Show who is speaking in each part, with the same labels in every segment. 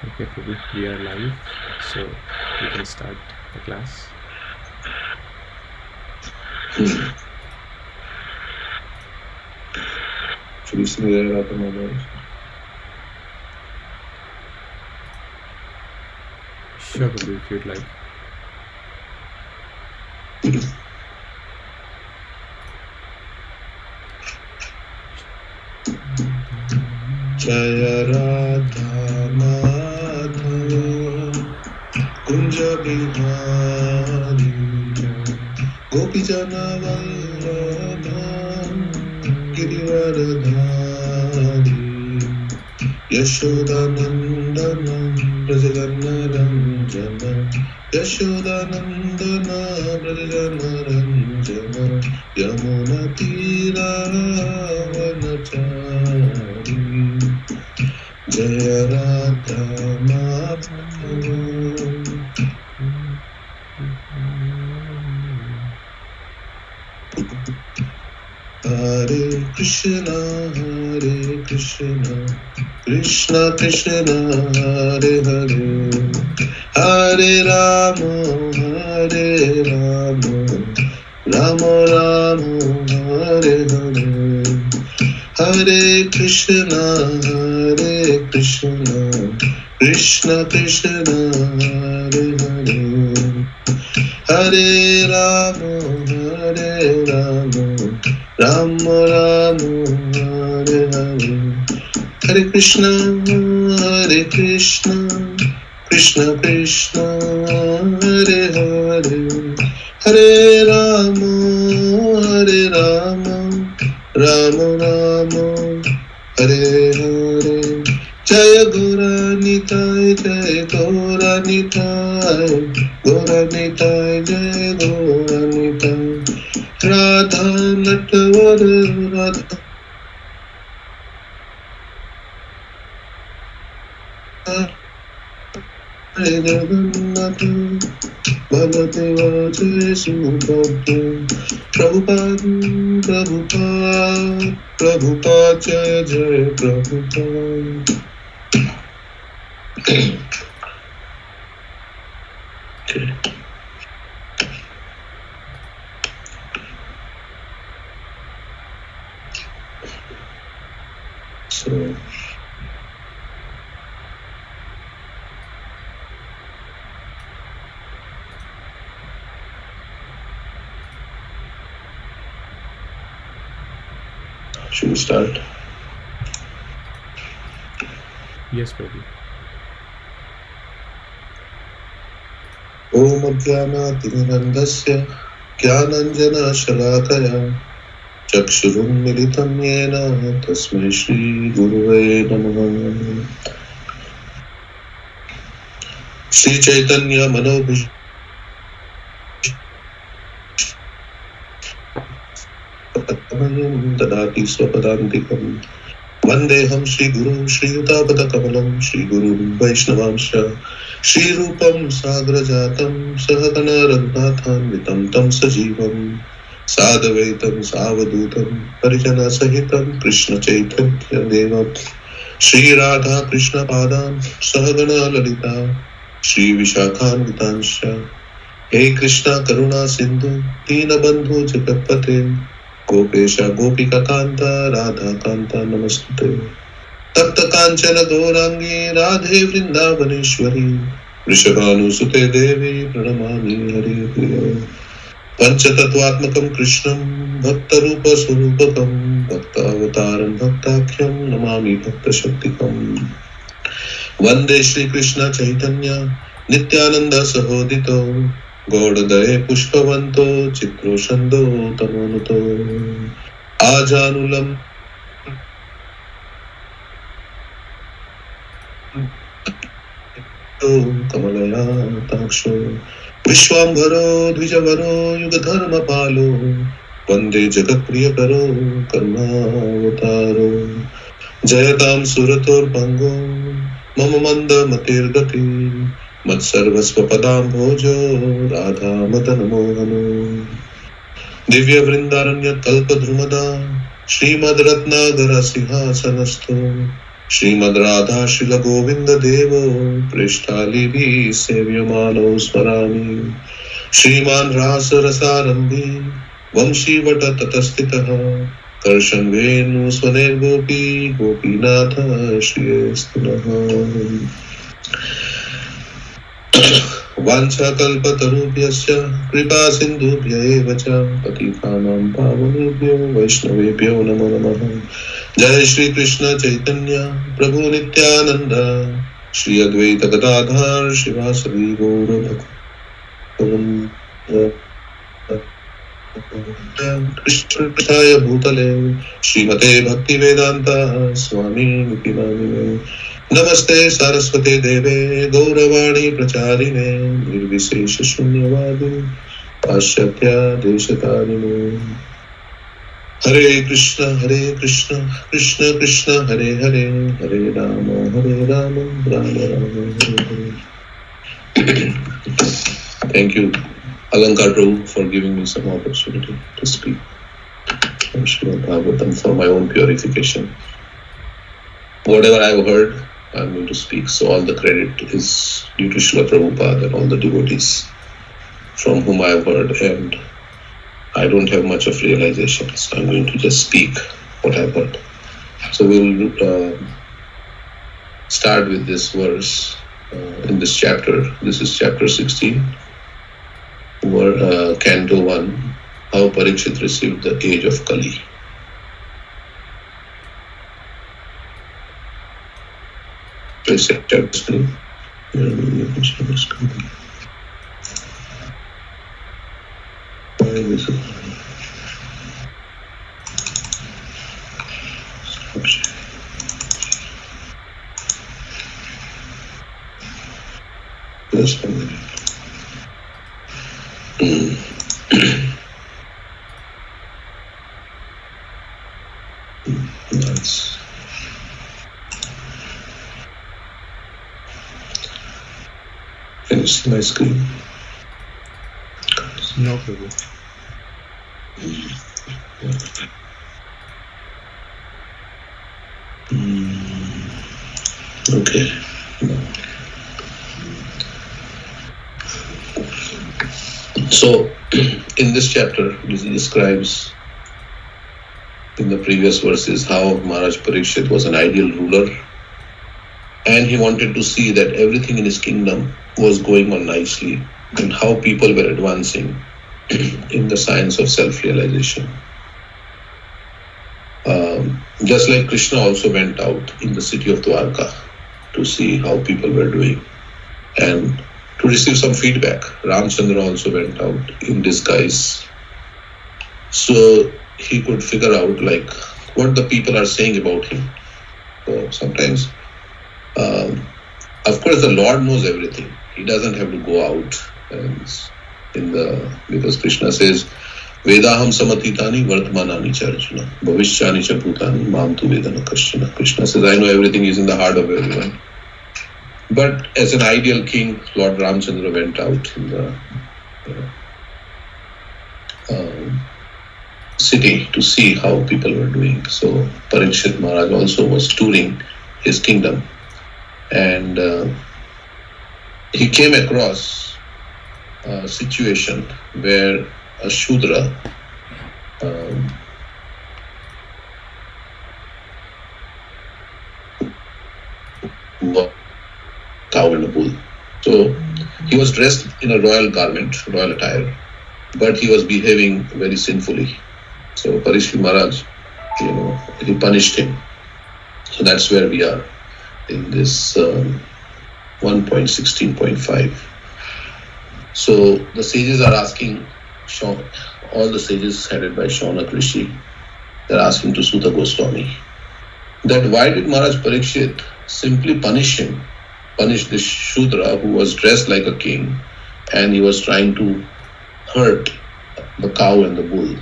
Speaker 1: Okay, Prabhu, we are live, so we can start the class.
Speaker 2: Should we sing there at the moment?
Speaker 1: Sure, Prabhu, if you'd like.
Speaker 2: Jaya Radha Madhava Kunja Bihari Gopi Jana Vallabha Girivaradhari Yashoda Nandana Brajagana Ranjana Yashoda Nandana Brajagana Ranjana Yamuna Tira Vanachari Jaya Radha Madhava Hare Krishna Krishna Krishna Hare Hare Hare Rama Rama Rama Hare Hare Hare Krishna Krishna Krishna Hare Hare Hare Rama Rama Rama Hare Hare Hare Krishna Krishna Krishna Hare Hare Hare Rama Rama Rama Hare Hare Jaya Gauranitai Jaya Gauranitai Jaya Gauranitai Radha Natwar Radha Jagannath Bhaladeva Jai Subhadra Prabhupada Jaya Jaya Prabhupada. Okay. So should we start?
Speaker 1: Yes, Prabhu.
Speaker 2: Om Ajnanatirandasya Jnananjana Shalakaya Chakshurun Militam Yena Tasmai Shri Guruve Namaha Shri Chaitanya Manobhisham Dadati Swapadantikam Vandeham Shri Guru Shri Yutabada Kamalam Shri Guru Vaishnavamsha Shri Rupam Sagrajatam Sahagana Raghunathan Vitam Tam Sajivam Sadavaitam Savadutam Parijana Sahitam Krishna Chaitanya Devam Shri Radha Krishna Padam Sahagana Lalita Shri Vishakhan Vitansha He Krishna Karuna Sindhu Deenabandhu Jagatpate Gopesha Gopika Kanta Radha Kanta Namastute Tapta Kanchana Gaurangi Radhe Vrindavaneshwari Vrishabhanusute Devi Pranamami Hare Priya Panchatattvatmakam Krishnam Bhakta Rupa Surupakam Bhakta Avataram Bhaktakyam Namami Bhakta Shaktikam Vande Shri Krishna Chaitanya Nityananda Sahodito Gaudadaye Pushpavanto Chitro Shando Tamonuto Ajanulam Kamalaya Taksho Vishwambharo Dvijavaro Yugadharma Palo Vande Jagat Priyakaro Karmavataro Jayatam Surator Pango Mama Manda Matirgati Matsarvasva Padam Bhojo Radha Madan Mohano Divya Vrindaranya Kalpa Drumada Srimad Ratnagara Singha Sanasto Srimad Radha Srila Govinda Devo Prishtalivi Sevyamano Swarami Shriman Rasa Rasarambhi Vamshi Vata Tatastitaha Karshan Venu Swaner Gopi Gopinatha Shriyastunaha Vancha kalpatarubhyasya kripa sindhubhya eva cha patitanam pavanebhyo vaishnavebhyo namo namaha. Jai Shri Krishna Chaitanya Prabhu Nityananda Shri Advaita Gadadhar Shivasari Gaura Bhaktavan Krishna Krishaya Bhutale Srimate Bhakti Vedanta Swami Nityanamine Namaste Saraswate Deve Gauravani Pracharine Nirvisesha Shunyavadi Paschatya Deshatarine Hare Krishna Krishna Krishna Hare Hare Hare Rama Rama Rama Hare. Thank you, Alankar Prabhu, for giving me some opportunity to speak from Srimad Bhagavatam for my own purification. Whatever I have heard, I am going to speak. So all the credit is due to Srila Prabhupada and all the devotees from whom I have heard, and I don't have much of realization. So I'm going to just speak what I've heard. So we'll start with this verse in this chapter. This is chapter 16, Canto 1, How Parikshit Received the Age of Kali. Please share the screen. Why is it? Just a minute. Nice. Can you see my screen?
Speaker 1: No, Prabhu.
Speaker 2: Okay. So, in this chapter, it describes in the previous verses how Maharaj Parikshit was an ideal ruler, and he wanted to see that everything in his kingdom was going on nicely and how people were advancing in the science of self-realization. Just like Krishna also went out in the city of Dwarka to see how people were doing and to receive some feedback. Ramchandra also went out in disguise, so he could figure out like what the people are saying about him. So sometimes, of course, the Lord knows everything. He doesn't have to go out because Krishna says, Vedaham samatitani vartmanani cha Arjuna bhavishyani cha bhutani mam tu vedana kashchana. Krishna says, I know everything is in the heart of everyone. But as an ideal king, Lord Ramchandra went out in the city to see how people were doing. So Parikshit Maharaj also was touring his kingdom, and he came across a situation where a Shudra cow and a bull. So he was dressed in a royal garment, royal attire, but he was behaving very sinfully. So Parikshit Maharaj, he punished him. So that's where we are in this 1.16.5. So the sages are asking, all the sages headed by Saunaka Rishi, they're asking to Suta Goswami that why did Maharaj Parikshit simply punish this Shudra who was dressed like a king, and he was trying to hurt the cow and the bull.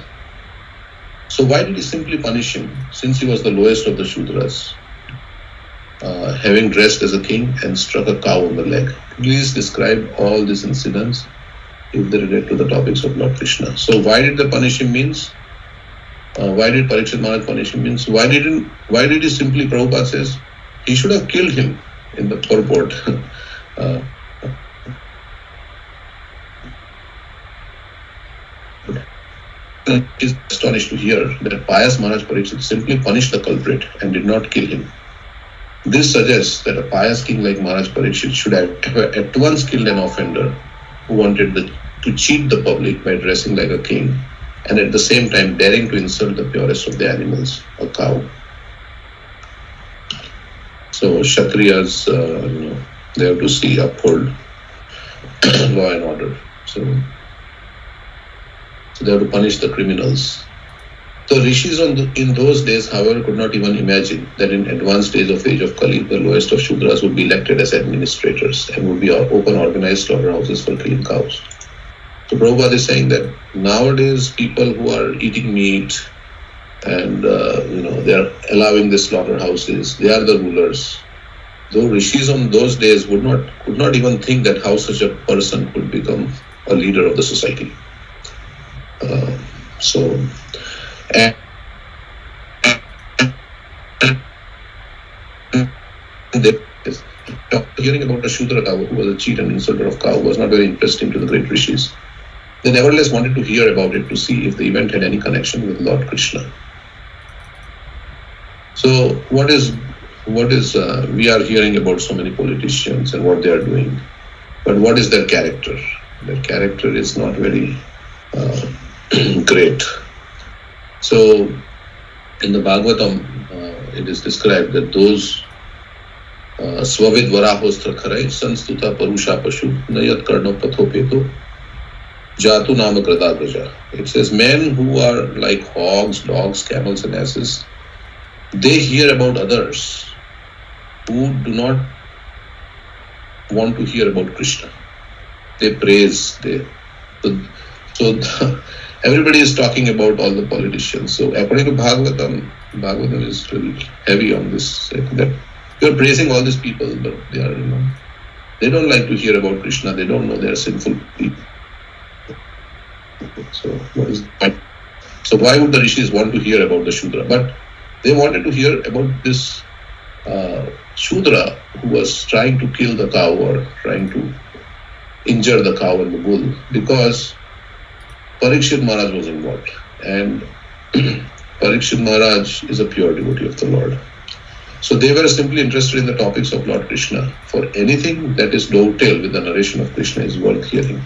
Speaker 2: So why did he simply punish him, since he was the lowest of the Shudras, having dressed as a king and struck a cow on the leg? Please describe all these incidents if they relate to the topics of Lord Krishna. So why did they punish him means? Why did Parikshit Maharaj punish him means? Why did he simply, Prabhupada says, he should have killed him in the purport. Is astonished to hear that pious Maharaj Parikshit simply punished the culprit and did not kill him. This suggests that a pious king like Maharaj Parikshit should have at once killed an offender who wanted to cheat the public by dressing like a king and at the same time daring to insult the purest of the animals, a cow. So Kshatriyas, they have to uphold law and order. So they have to punish the criminals. The rishis in those days, however, could not even imagine that in advanced days of age of Kali, the lowest of Shudras would be elected as administrators and would be open organized slaughterhouses for killing cows. So Prabhupada is saying that nowadays people who are eating meat and they are allowing the slaughterhouses, they are the rulers. Though rishis on those days could not even think that how such a person could become a leader of the society. And hearing about a Shudra cow who was a cheat and insulter of cow was not very interesting to the great rishis. They nevertheless wanted to hear about it to see if the event had any connection with Lord Krishna. So what is we are hearing about so many politicians and what they are doing, but what is their character? Their character is not very great. So in the Bhagavatam, it is described that those Swavid Varahostra Kharai Sanstuta Parusha Pashu Nayat Karno Pathopeto Jatu Nama Gradagraja. It says men who are like hogs, dogs, camels and asses, they hear about others who do not want to hear about Krishna. They praise. So everybody is talking about all the politicians. So according to Bhagavatam is really heavy on this. That you are praising all these people, but they don't like to hear about Krishna. They don't know they are sinful people. So what is the point? So why would the rishis want to hear about the Shudra? But they wanted to hear about this Shudra who was trying to kill the cow or trying to injure the cow and the bull because Parikshit Maharaj was involved, and Parikshit Maharaj is a pure devotee of the Lord. So they were simply interested in the topics of Lord Krishna. For anything that is dovetail with the narration of Krishna is worth hearing.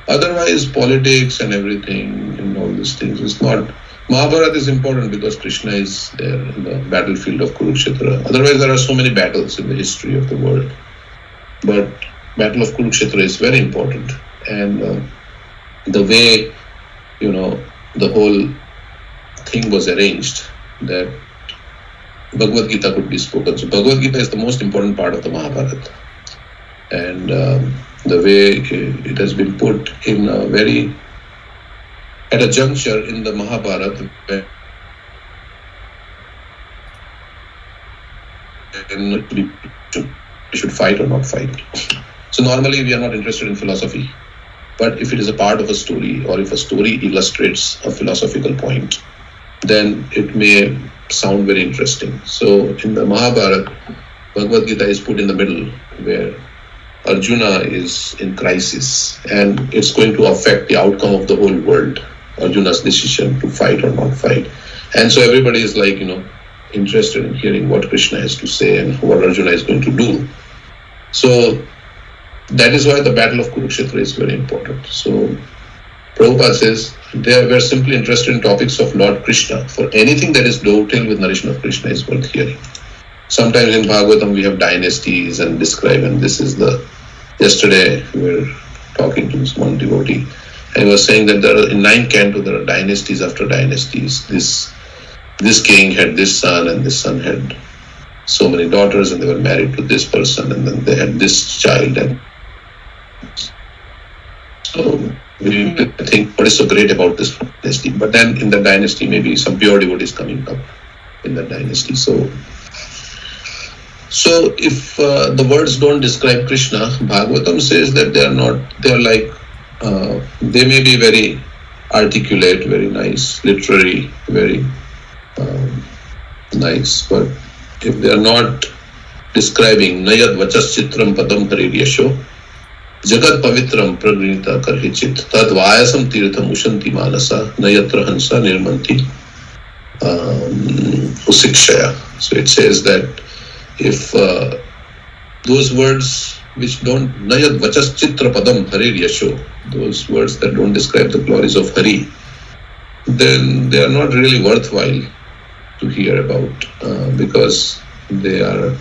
Speaker 2: Otherwise, politics and everything and all these things is not. Mahabharata is important because Krishna is there in the battlefield of Kurukshetra. Otherwise, there are so many battles in the history of the world. But Battle of Kurukshetra is very important, and the way the whole thing was arranged, that Bhagavad Gita could be spoken. So Bhagavad Gita is the most important part of the Mahabharata, and the way it has been put in at a juncture in the Mahabharata where we should fight or not fight. So normally we are not interested in philosophy, but if it is a part of a story or if a story illustrates a philosophical point, then it may sound very interesting. So in the Mahabharata, Bhagavad Gita is put in the middle where Arjuna is in crisis and it's going to affect the outcome of the whole world, Arjuna's decision to fight or not fight. And so everybody is interested in hearing what Krishna has to say and what Arjuna is going to do. So that is why the Battle of Kurukshetra is very important. So Prabhupada says they were simply interested in topics of Lord Krishna. For anything that is dovetail with narration of Krishna is worth hearing. Sometimes in Bhagavatam we have dynasties and describe, and this is yesterday we were talking to this one devotee, and he was saying that in 9th canto there are dynasties after dynasties. This king had this son, and this son had so many daughters, and they were married to this person, and then they had this child. And so we think, what is so great about this dynasty? But then in the dynasty, maybe some pure devotees coming up in that dynasty. So if the words don't describe Krishna, Bhagavatam says that they may be very articulate, very nice, literary, very nice, but if they are not describing Nayad Vachas Chitram Padam Hariryasho Jagat Pavitram Pragrinita Karhichit Tad Vayasam Tirtham Ushanti Manasa Nayatra Hansa Nirmanti Usikshaya. So it says that if those words which don't Nayad Vachas Chitra Padam Hariryasho, those words that don't describe the glories of Hari, then they are not really worthwhile to hear about, because they are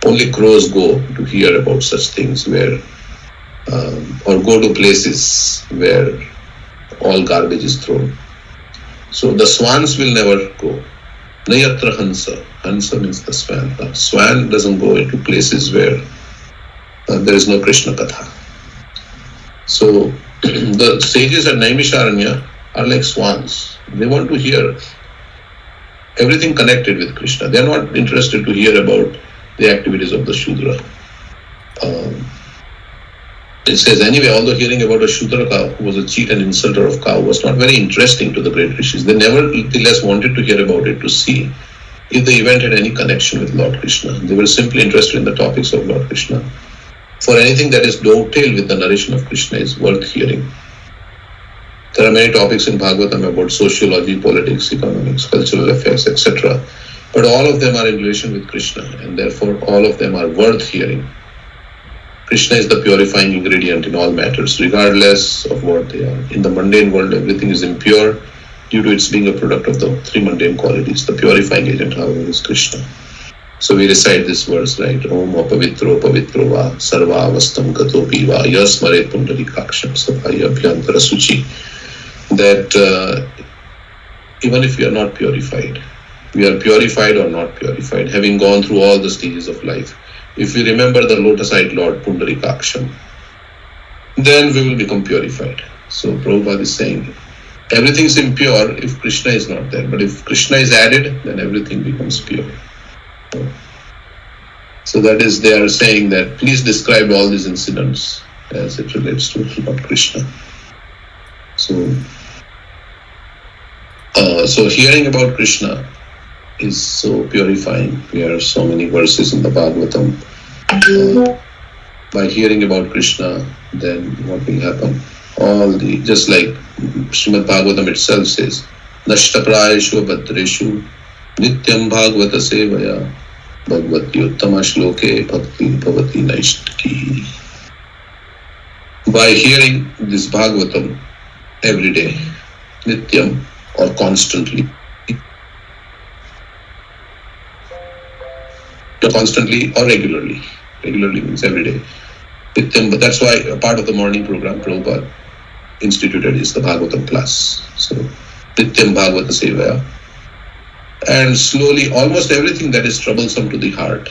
Speaker 2: only crows go to hear about such things where or go to places where all garbage is thrown. So the swans will never go. Nayatra Hansa. Hansa means the swan. The swan doesn't go into places where there is no Krishna Katha. So the sages at Naimisharanya are like swans. They want to hear everything connected with Krishna. They are not interested to hear about the activities of the Shudra. It says anyway, although hearing about a Shudra cow who was a cheat and insulter of cow was not very interesting to the great rishis, they nevertheless wanted to hear about it to see if the event had any connection with Lord Krishna. They were simply interested in the topics of Lord Krishna. For anything that is dovetailed with the narration of Krishna is worth hearing. There are many topics in Bhagavatam about sociology, politics, economics, cultural affairs, etc. But all of them are in relation with Krishna, and therefore all of them are worth hearing. Krishna is the purifying ingredient in all matters, regardless of what they are. In the mundane world, everything is impure due to its being a product of the three mundane qualities. The purifying agent, however, is Krishna. So we recite this verse, right? Om apavitro pavitro va sarva avastam gato piva yasmare pundarikaksham sabhaya abhyantara suchi. That even if we are not purified, we are purified or not purified, having gone through all the stages of life, if we remember the lotus-eyed Lord Pundarikaksham, then we will become purified. So Prabhupada is saying, everything is impure if Krishna is not there, but if Krishna is added, then everything becomes pure. So that is, they are saying that please describe all these incidents as it relates to Lord Krishna. So hearing about Krishna is so purifying. There are so many verses in the Bhagavatam. By hearing about Krishna, then what will happen? Just like Srimad Bhagavatam itself says, Nashtaprayeshu Bhadreshu Nityam Bhagavata Sevaya Bhagavati Uttama Shloke Bhakti Bhavati Naishtaki. By hearing this Bhagavatam every day, Nityam or constantly or regularly. Regularly means every day. Nityam, but that's why a part of the morning program Prabhupada instituted is the Bhagavatam class. So Nityam Bhagavata Sevaya. And slowly, almost everything that is troublesome to the heart,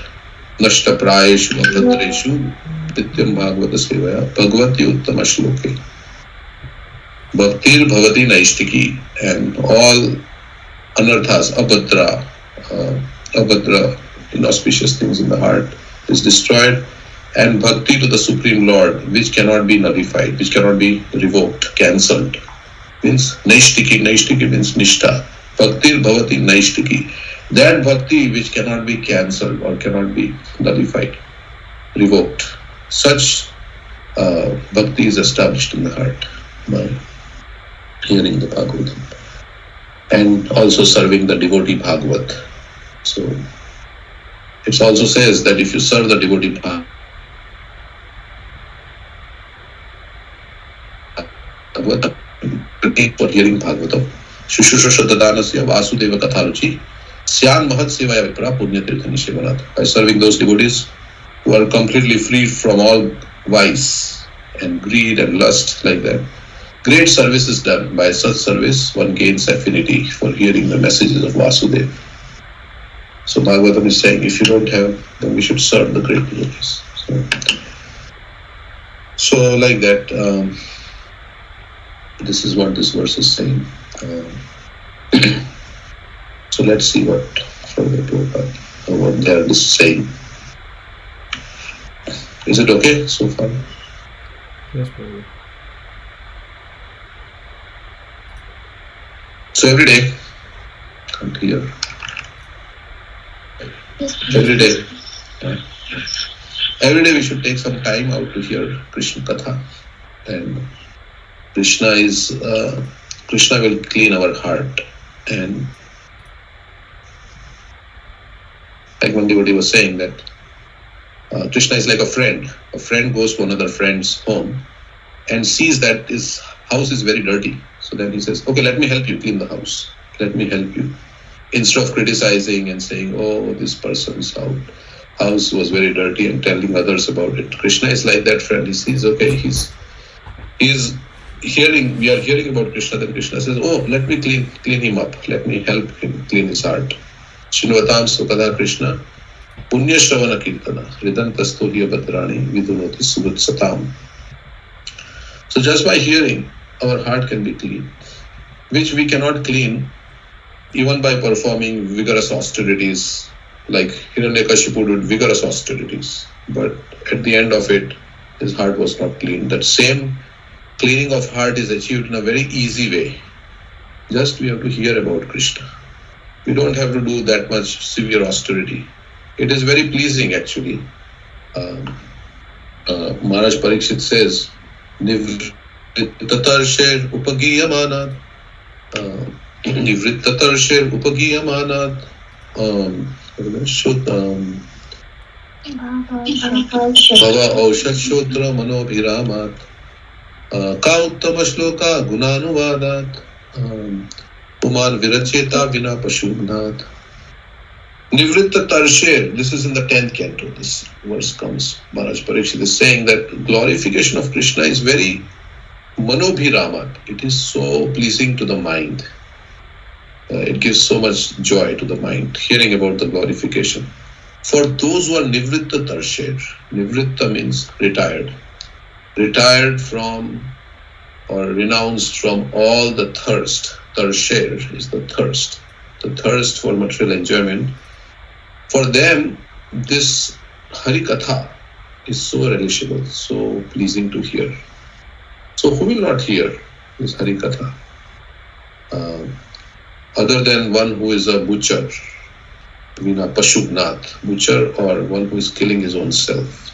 Speaker 2: Nashta Prayeshu Bhadreshu Nityam Bhagavata Sevaya Bhagavati Uttama Shloke Bhaktir Bhavati Naishtiki, and all anarthas, abhadra, inauspicious things in the heart is destroyed, and bhakti to the Supreme Lord, which cannot be nullified, which cannot be revoked, cancelled, means Naishtiki. Naishtiki means Nishta. Bhaktir Bhavati Naishtiki. That bhakti which cannot be cancelled or cannot be nullified, revoked. Such bhakti is established in the heart by hearing the Bhagavatam and also serving the devotee Bhagavat. So it also says that if you serve the devotee Bhagavat, for hearing Bhagavatam, Shushusha Dadanasya Vasudeva Katharuchi Syan Mahat Sevaya Vipra Punya Tirthani Shivanat. By serving those devotees who are completely free from all vice and greed and lust, like that, great service is done. By such service, one gains affinity for hearing the messages of Vasudeva. So Bhagavatam is saying, if you don't have, then we should serve the great devotees. So like that, this is what this verse is saying. So let's see what they are saying. Is it okay so far?
Speaker 1: Yes, Prabhu.
Speaker 2: So every day, can't hear. Every day, Every day we should take some time out to hear Krishna Katha, and Krishna will clean our heart. And like one devotee was saying that Krishna is like a friend. A friend goes to another friend's home and sees that his house is very dirty. So then he says, okay, let me help you clean the house. Let me help you. Instead of criticizing and saying, oh, this person's house was very dirty and telling others about it. Krishna is like that friend. He sees, okay, we are hearing about Krishna, then Krishna says, oh, let me clean him up. Let me help him clean his heart. Shinvatam Sukada Krishna, Punya Shravana Kirtana, Ridantasto Hiya Badrani, Vidunoti Surat Satam. So just by hearing, our heart can be clean, which we cannot clean even by performing vigorous austerities, like Hiranyakashipu did vigorous austerities. But at the end of it, his heart was not clean. That same cleaning of heart is achieved in a very easy way. Just we have to hear about Krishna. We don't have to do that much severe austerity. It is very pleasing actually. Maharaj Parikshit says, Nivrittatarsher upagiyamanat Nivrittatarsher upagiyamanat Bhava Aushad Shotra Manobhiramat Ka Uttama Shloka Gunanuvadat Puman Viracheta Vina Pashubnat. Nivritta Tarsher, this is in the 10th canto, this verse comes. Maharaj Parikshit is saying that glorification of Krishna is very manobhiramat. It is so pleasing to the mind. It gives so much joy to the mind, hearing about the glorification. For those who are Nivritta Tarsher, Nivritta means retired. Retired from or renounced from all the thirst. Tarsher is the thirst for material enjoyment. For them, this Hari Katha is so relishable, so pleasing to hear. So who will not hear this Hari Katha? Other than one who is a butcher, Vina Pashubnath, butcher, or one who is killing his own self.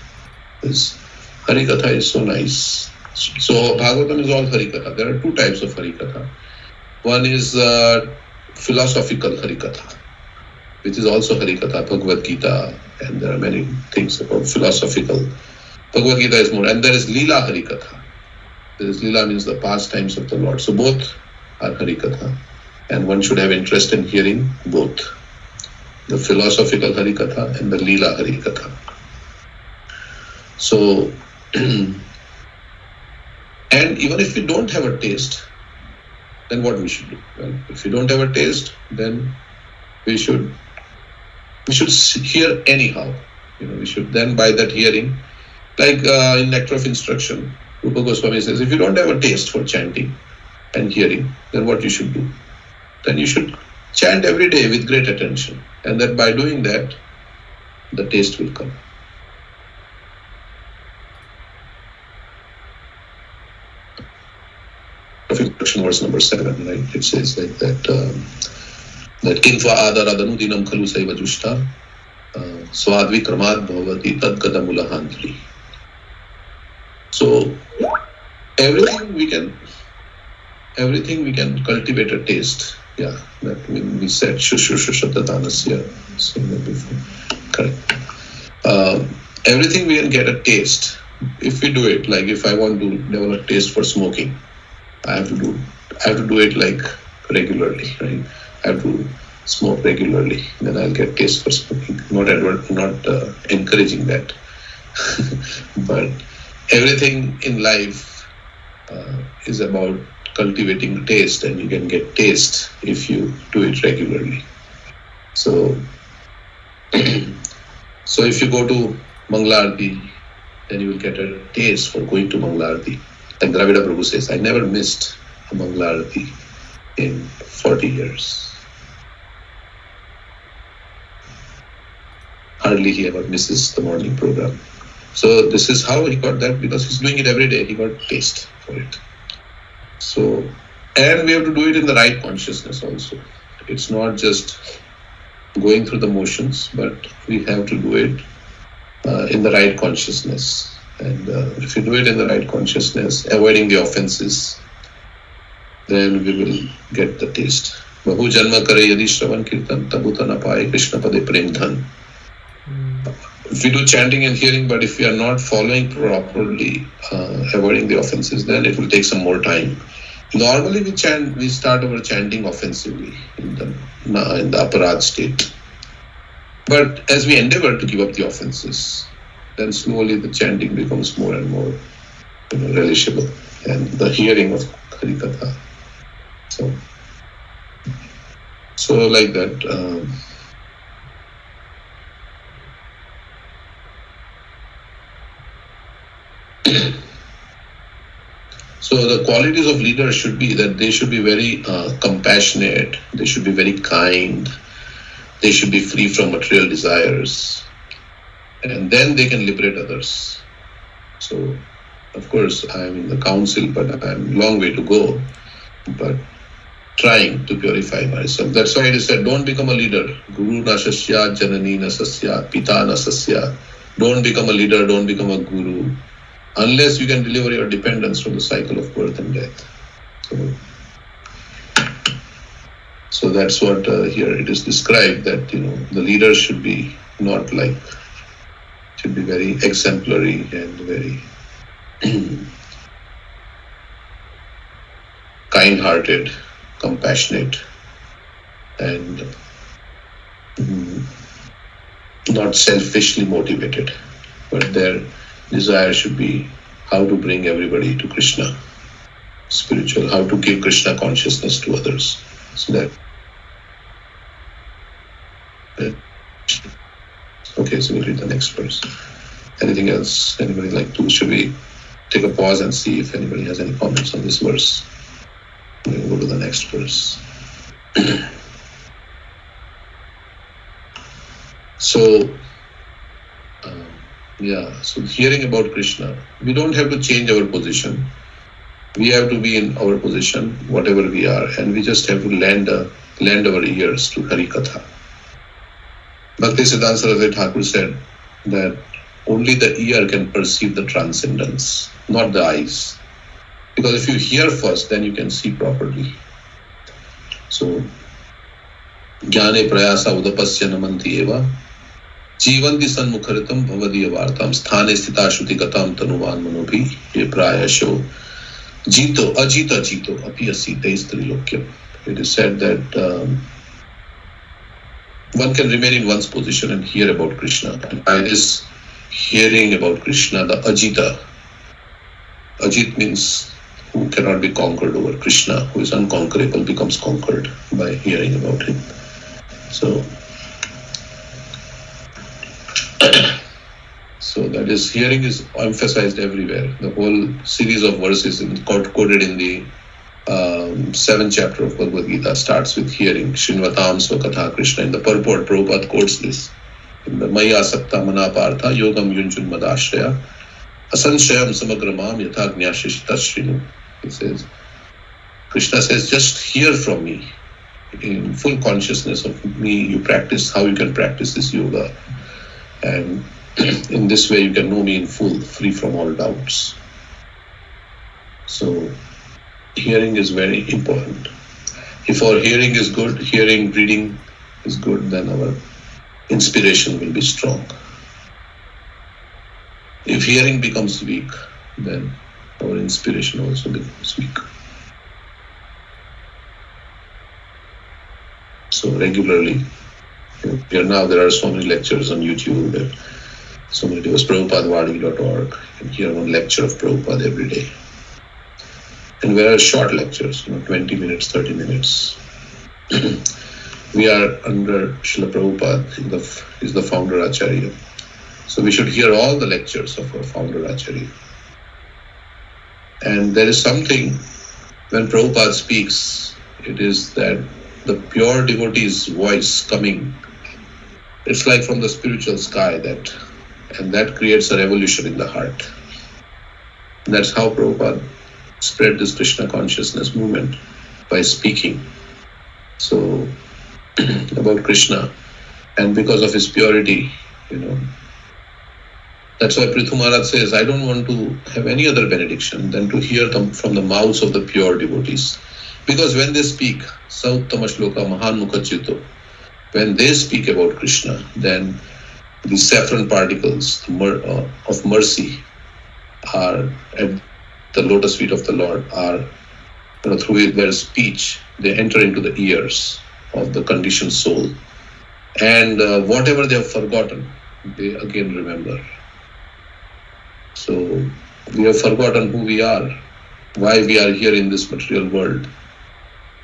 Speaker 2: This Hari Katha is so nice. So Bhagavatam is all Hari Katha. There are two types of Hari Katha. One is philosophical Hari Katha, which is also Hari Katha, Bhagavad Gita, and there are many things about philosophical. Bhagavad Gita is more, and there is Leela Hari Katha. There is Leela means the pastimes of the Lord. So both are Hari Katha, and one should have interest in hearing both, the philosophical Hari Katha and the Leela Hari Katha. So, and even if we don't have a taste, then what we should do? Well, if we don't have a taste, then we should hear anyhow. We should then, by that hearing, like in Nectar of Instruction, Rupa Goswami says, if you don't have a taste for chanting and hearing, then what you should do? Then you should chant every day with great attention, and that by doing that, the taste will come. Of Instruction, verse number 7, right? It says like that. That Kintva Adaradanu Dinam Khalu Saiva Jushta Swadvi Kramad Bhavati Tad Kadamulahantri. So everything we can cultivate a taste. Yeah, that we said Shushusha Shabdadanasya, seen that before. Correct. Everything we can get a taste. If we do it, like if I want to develop a taste for smoking, I have to do it like regularly, right? I have to smoke regularly, then I'll get taste for smoking. Not encouraging that, but everything in life is about cultivating taste, and you can get taste if you do it regularly. So if you go to Mangalarti, then you will get a taste for going to Mangalarti. Like Dravida Prabhu says, I never missed a Mangalarti in 40 years. Hardly he ever misses the morning program. So this is how he got that, because he's doing it every day. He got taste for it. So, and we have to do it in the right consciousness also. It's not just going through the motions, but we have to do it in the right consciousness. And if you do it in the right consciousness, avoiding the offenses, then we will get the taste. Bahu janma kare yadi shravan kirtan tabuta na paye Krishna pade prem dhan. If we do chanting and hearing, but if we are not following properly, avoiding the offenses, then it will take some more time. Normally we start our chanting offensively in the aparad state. But as we endeavor to give up the offenses, then slowly the chanting becomes more and more relishable, and the hearing of Harikatha. So like that. So the qualities of leaders should be that they should be very compassionate, they should be very kind, they should be free from material desires, and then they can liberate others. So, of course, I am in the council, but I am a long way to go, but trying to purify myself. That's why it is said, don't become a leader. Guru na sasya, janani na sasya, pita na sasya. Don't become a leader, don't become a guru, unless you can deliver your dependence from the cycle of birth and death. So that's what here it is described, that the leader should be not like, should be very exemplary and very kind-hearted, compassionate, and not selfishly motivated, but their desire should be how to bring everybody to Krishna, spiritual, how to give Krishna consciousness to others. So that. Okay, so we'll read the next verse. Anything else? Anybody like to? Should we take a pause and see if anybody has any comments on this verse? We'll go to the next verse. So hearing about Krishna, we don't have to change our position. We have to be in our position, whatever we are, and we just have to lend our ears to Harikatha. Bhaktisiddhanta Saraswati Thakur said that only the ear can perceive the transcendence, not the eyes. Because if you hear first, then you can see properly. So, Jnane prayasa udapasya namanti eva Jivanti sanmukharitam bhavadiya vartam sthane sthita shruti gatam tanuvan manobhi ye prayasho jito ajita jito apiyasi teistrilokyam. It is said that one can remain in one's position and hear about Krishna. And by this hearing about Krishna, the Ajita, Ajit means who cannot be conquered over. Krishna, who is unconquerable, becomes conquered by hearing about him. So that is, hearing is emphasized everywhere. The whole series of verses quoted in the 7th chapter of Bhagavad Gita starts with hearing. Shinvatam Swakatha Krishna. In the purport, Prabhupada quotes this. In the Maya Sakta Manapartha Yogam Yunjun Madashraya Asanshayam Samagramam Yatha Gnashishita Shrinu. He says, Krishna says, just hear from me. In full consciousness of me, you practice how you can practice this yoga. And in this way you can know me in full, free from all doubts. So hearing is very important. If our hearing is good, reading is good, then our inspiration will be strong. If hearing becomes weak, then our inspiration also becomes weak. So regularly, here now there are so many lectures on YouTube and so many videos, prabhupadwadi.org, and hear one lecture of Prabhupada every day. And there are short lectures, 20 minutes, 30 minutes. We are under Srila Prabhupada, is the founder Acharya. So we should hear all the lectures of our founder Acharya. And there is something, when Prabhupada speaks, it is that the pure devotee's voice coming, it's like from the spiritual sky, and that creates a revolution in the heart. And that's how Prabhupada spread this Krishna consciousness movement, by speaking so about Krishna. And because of his purity, That's why Prithu Maharaj says, I don't want to have any other benediction than to hear them from the mouths of the pure devotees. Because when they speak, Sauttama Shloka Mahan Mukhachito, when they speak about Krishna, then the saffron particles of mercy are at the lotus feet of the Lord, are through their speech, they enter into the ears of the conditioned soul. And whatever they have forgotten, they again remember. So we have forgotten who we are, why we are here in this material world,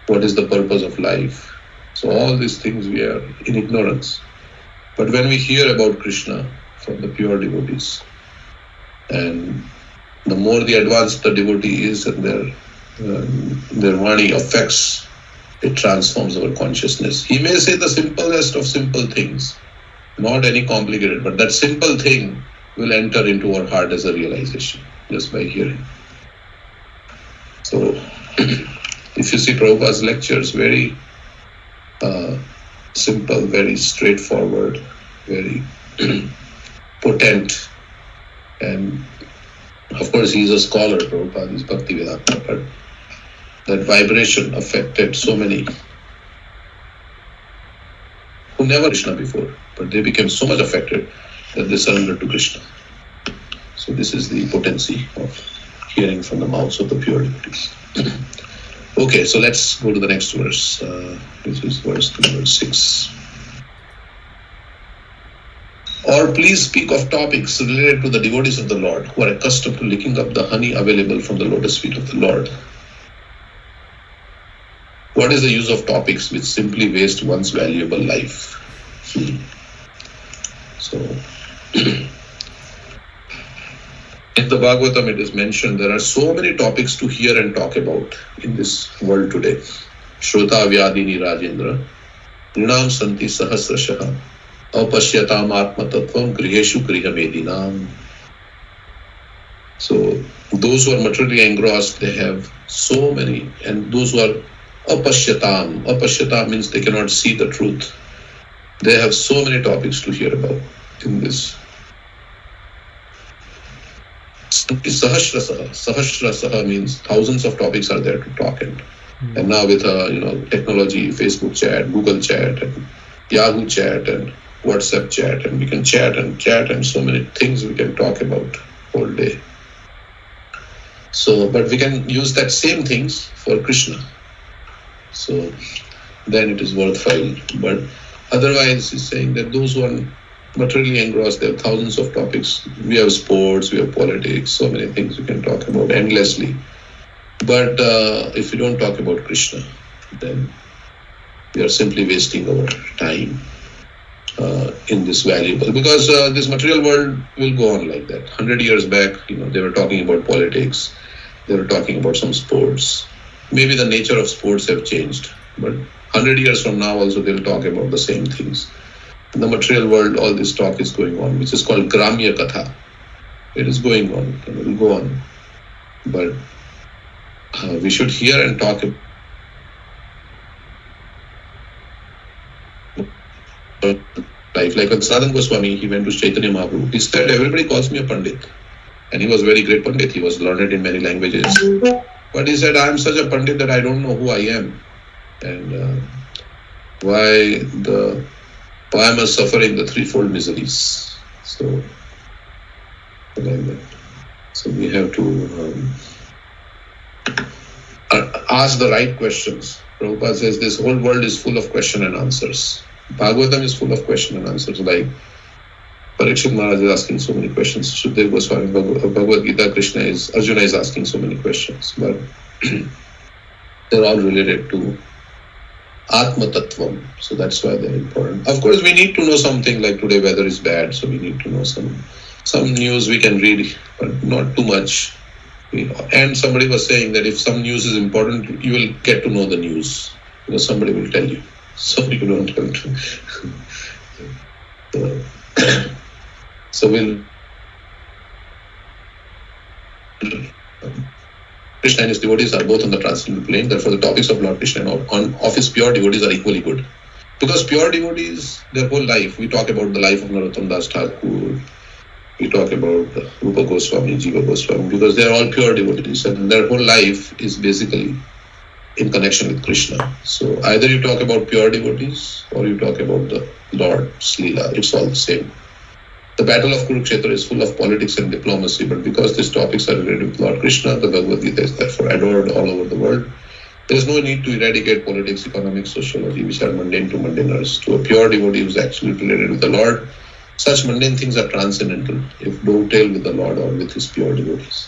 Speaker 2: what is the purpose of life. So all these things we are in ignorance. But when we hear about Krishna from the pure devotees, and the more the advanced the devotee is and their Vani affects, it transforms our consciousness. He may say the simplest of simple things, not any complicated, but that simple thing will enter into our heart as a realization just by hearing. So if you see Prabhupada's lectures, very simple, very straightforward, very potent, and of course he is a scholar, Prabhupada is Bhakti Vedanta, but that vibration affected so many who never Krishna before, but they became so much affected that they surrendered to Krishna. So this is the potency of hearing from the mouths of the pure devotees. Okay, so let's go to the next verse, which is verse number 6. Or please speak of topics related to the devotees of the Lord who are accustomed to licking up the honey available from the lotus feet of the Lord. What is the use of topics which simply waste one's valuable life? So, in the Bhagavatam it is mentioned there are so many topics to hear and talk about in this world today. Shrota Vyadini Rajendra, Nrinam Santi Sahasrashaha, Apashyatam Atma Tattvam Griheshu Grihamedinam. So, those who are materially engrossed, they have so many, and those who are apashyatam means they cannot see the truth. They have so many topics to hear about in this. Sahasrasaha means thousands of topics are there to talk and now with technology, Facebook chat, Google chat, and Yahoo chat, and WhatsApp chat, and we can chat and so many things we can talk about all day. So, but we can use that same things for Krishna. So then it is worthwhile. But otherwise, he's saying that those who are materially engrossed, there are thousands of topics. We have sports, we have politics, so many things we can talk about endlessly. But if we don't talk about Krishna, then we are simply wasting our time in this valuable. Because this material world will go on like that. 100 years back, they were talking about politics. They were talking about some sports. Maybe the nature of sports have changed, but 100 years from now also they'll talk about the same things. In the material world, all this talk is going on, which is called Gramya Katha. It is going on, and it will go on. But we should hear and talk about life. Like when Sravanam Goswami, he went to Chaitanya Mahaprabhu. He said, everybody calls me a Pandit. And he was a very great Pandit. He was learned in many languages. But he said, I am such a Pandit that I don't know who I am. And why am I suffering the threefold miseries? So we have to ask the right questions. Prabhupada says this whole world is full of question and answers. Bhagavatam is full of question and answers. Like Parikshit Maharaj is asking so many questions. Shukdev Goswami, Bhagavad Gita, Arjuna is asking so many questions. But they're all related to Atma Tattvam. So that's why they're important. Of course, we need to know something, like today weather is bad, so we need to know some news we can read, but not too much. And somebody was saying that if some news is important, you will get to know the news because somebody will tell you. So you don't have to. So Krishna and his devotees are both on the transcendental plane. Therefore, the topics of Lord Krishna and of his pure devotees are equally good. Because pure devotees, their whole life, we talk about the life of Narottam Das Thakur, we talk about Rupa Goswami, Jiva Goswami, because they are all pure devotees and their whole life is basically in connection with Krishna. So either you talk about pure devotees or you talk about the Lord's Leela, it's all the same. The battle of Kurukshetra is full of politics and diplomacy, but because these topics are related with Lord Krishna, the Bhagavad Gita is therefore adored all over the world. There is no need to eradicate politics, economics, sociology, which are mundane to mundaners. To a pure devotee who is actually related with the Lord, such mundane things are transcendental if dovetail with the Lord or with his pure devotees.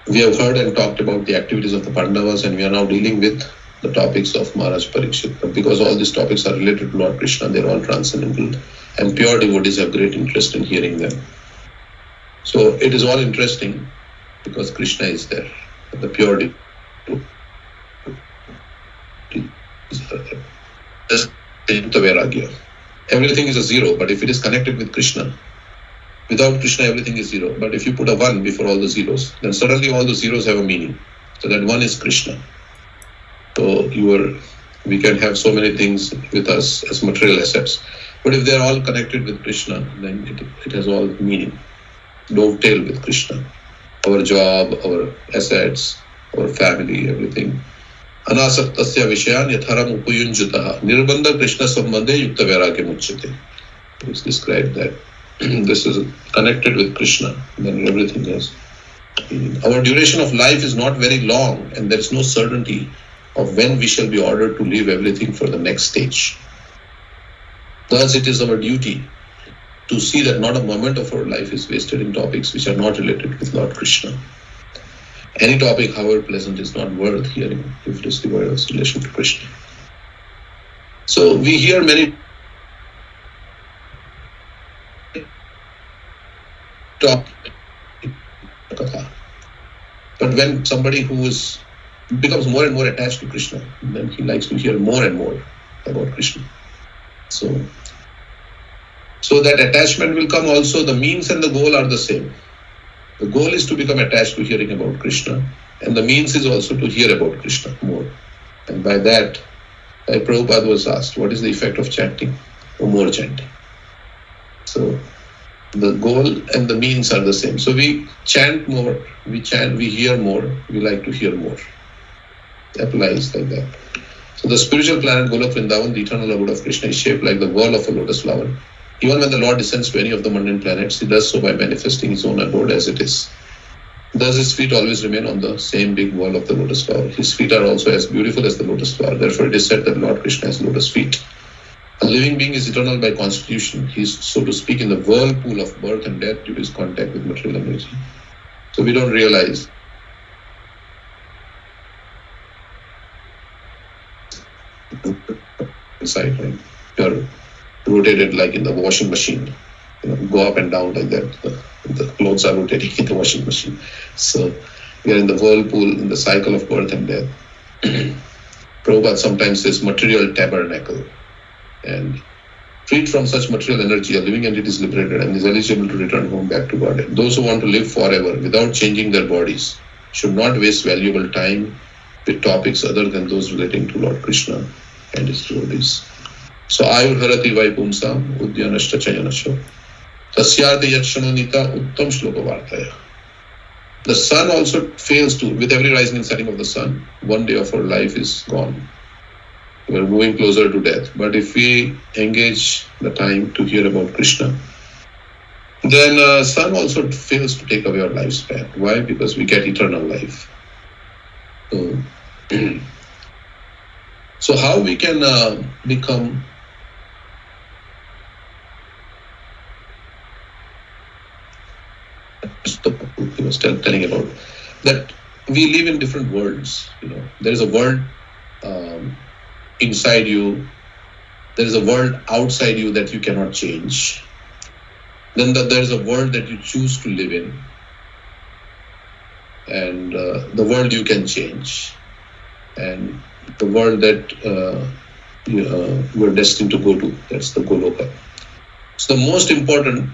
Speaker 2: We have heard and talked about the activities of the Pandavas, and we are now dealing with the topics of Maharaj Parikshit. But because all these topics are related to Lord Krishna, they are all transcendental, and pure devotees have great interest in hearing them. So it is all interesting because Krishna is there. The pure devotees are there. Just the Vairagya. Everything is a zero, but if it is connected with Krishna, without Krishna everything is zero. But if you put a one before all the zeros, then suddenly all the zeros have a meaning. So that one is Krishna. So we can have so many things with us as material assets. But if they are all connected with Krishna, then it has all meaning. Dovetail with Krishna. Our job, our assets, our family, everything. Anasaktasya vishayan yatharam upayunjataha nirbandha Krishna sambandhe yukta vairagya muchyate. It's described that this is connected with Krishna, then everything has meaning. Our duration of life is not very long, and there is no certainty of when we shall be ordered to leave everything for the next stage. Thus, it is our duty to see that not a moment of our life is wasted in topics which are not related with Lord Krishna. Any topic, however pleasant, is not worth hearing if it is devoid of relation to Krishna. So we hear many talk, but when somebody who becomes more and more attached to Krishna, then he likes to hear more and more about Krishna. So that attachment will come also. The means and the goal are the same. The goal is to become attached to hearing about Krishna, and the means is also to hear about Krishna more. And by that, Prabhupada was asked, what is the effect of chanting? Or more chanting. So the goal and the means are the same. So we chant more, we hear more, we like to hear more. It applies like that. So the spiritual planet Golok Vrindavan, the eternal abode of Krishna, is shaped like the wall of a lotus flower. Even when the Lord descends to any of the mundane planets, he does so by manifesting his own abode as it is. Thus his feet always remain on the same big wall of the lotus flower. His feet are also as beautiful as the lotus flower. Therefore it is said that Lord Krishna has lotus feet. A living being is eternal by constitution. He is, so to speak, in the whirlpool of birth and death due to his contact with material energy. So we don't realize inside, right? You're rotated like in the washing machine. Go up and down like that. The clothes are rotating in the washing machine. So we are in the whirlpool, in the cycle of birth and death. Prabhupada sometimes says material tabernacle. And freed from such material energy, a living entity is liberated and is eligible to return home back to God. Those who want to live forever without changing their bodies should not waste valuable time with topics other than those relating to Lord Krishna and his devotees. So Ayur Harati Vaipumsam Udyanashta Chayanasho Tasyarthi Yakshanonita Uttam Shloka Vartaya. The sun also fails to, with every rising and setting of the sun, one day of our life is gone. We are moving closer to death. But if we engage the time to hear about Krishna, then sun also fails to take away our lifespan. Why? Because we get eternal life. So how we can become he was telling about that we live in different worlds. There is a world inside you, there is a world outside you that you cannot change. Then there is a world that you choose to live in, and the world you can change, and the world that you are destined to go to, that's the Goloka. So the most important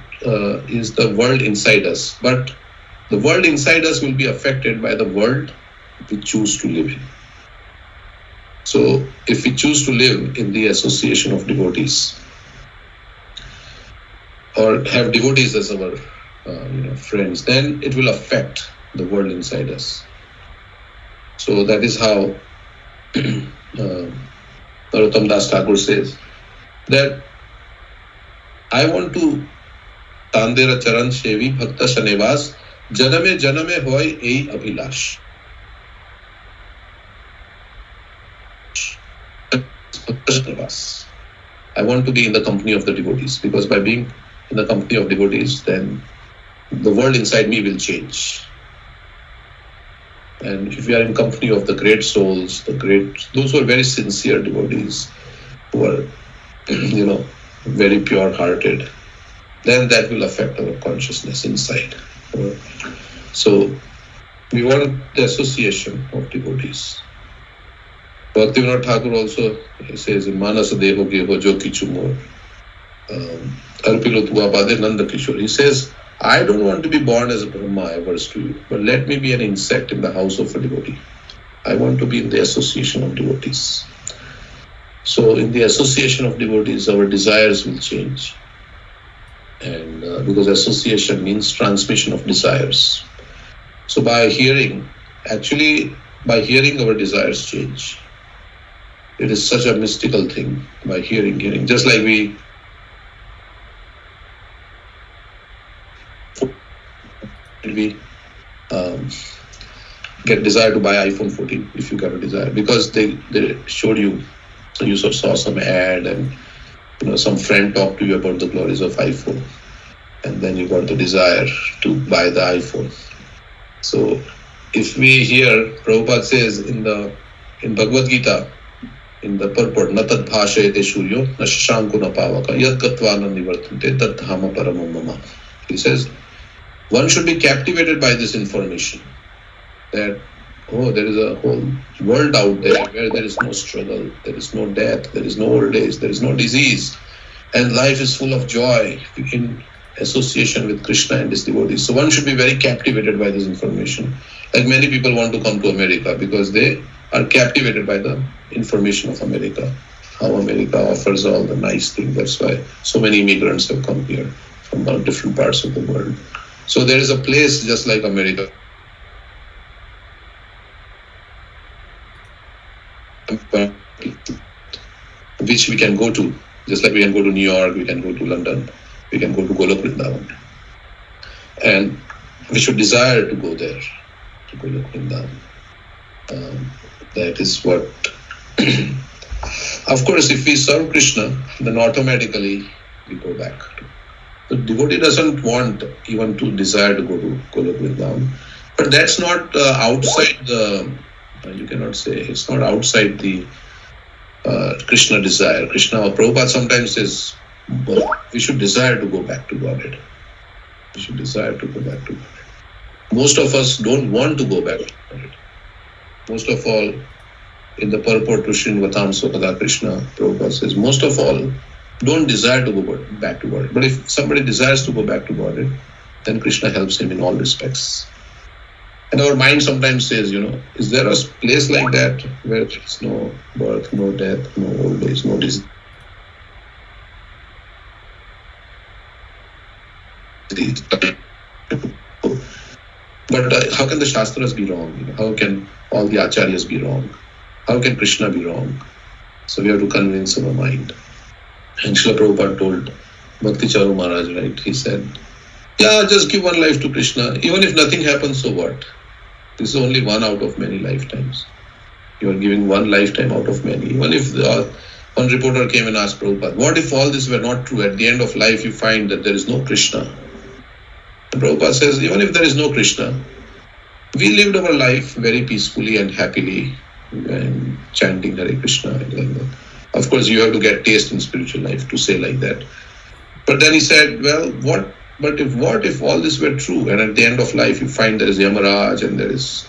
Speaker 2: is the world inside us, but the world inside us will be affected by the world we choose to live in. So if we choose to live in the association of devotees, or have devotees as our friends, then it will affect the world inside us. So that is how Narottam Das Thakur says that I want to Tandera Charan Shevi Bhakta Shanevas Janame Janame Hoy Ei Abhilash. I want to be in the company of the devotees, because by being in the company of devotees, then the world inside me will change. And if we are in company of the great souls, those who are very sincere devotees, who are, very pure-hearted, then that will affect our consciousness inside. So we want the association of devotees. Bhaktivinoda Thakur also says in Manasa Deho Geho Jo Kichu More Arpilo Tuapade Nanda Kishore. He says, I don't want to be born as a Brahma, I verse to you, but let me be an insect in the house of a devotee. I want to be in the association of devotees. So in the association of devotees, our desires will change. And because association means transmission of desires. So by hearing our desires change. It is such a mystical thing, by hearing. Just like we get desire to buy iPhone 14 if you got a desire, because they showed you saw some ad, and some friend talked to you about the glories of iPhone, and then you got the desire to buy the iPhone. So if we hear, Prabhupada says in Bhagavad Gita, in the purport, Natad Bhashayate Shuryo, Nashashanko Napavaka, Yad Gatvana Nivartante, Tat Dhama Paramam Mama. He says, one should be captivated by this information, that, there is a whole world out there where there is no struggle, there is no death, there is no old age, there is no disease, and life is full of joy in association with Krishna and his devotees. So one should be very captivated by this information. Like many people want to come to America because they are captivated by the information of America, how America offers all the nice things. That's why so many immigrants have come here from different parts of the world. So there is a place just like America, which we can go to, just like we can go to New York, we can go to London, we can go to Golok Vrindavan. And we should desire to go there, to Golok Vrindavan. That is what... Of course, if we serve Krishna, then automatically we go back. The devotee doesn't want even to desire to go to Golok Vrindavan. But that's not outside the... you cannot say, it's not outside the Krishna desire. Prabhupada sometimes says, we should desire to go back to Godhead. We should desire to go back to Godhead. Most of us don't want to go back to Godhead. Most of all, in the purport to Srinvatam Sokada Krishna, Prabhupada says, most of all don't desire to go back to Godhead. But if somebody desires to go back to Godhead, then Krishna helps him in all respects. And our mind sometimes says, is there a place like that where there is no birth, no death, no old age, no disease? But how can the Shastras be wrong? How can all the Acharyas be wrong? How can Krishna be wrong? So we have to convince our mind. And Srila Prabhupada told Bhakti Charu Maharaj, right? He said, just give one life to Krishna. Even if nothing happens, so what? This is only one out of many lifetimes. You are giving one lifetime out of many. Even if one reporter came and asked Prabhupada, what if all this were not true? At the end of life, you find that there is no Krishna. And Prabhupada says, even if there is no Krishna, we lived our life very peacefully and happily and chanting Hare Krishna. Of course, you have to get taste in spiritual life to say like that. But then he said, what if all this were true, and at the end of life you find there is Yamaraj and there is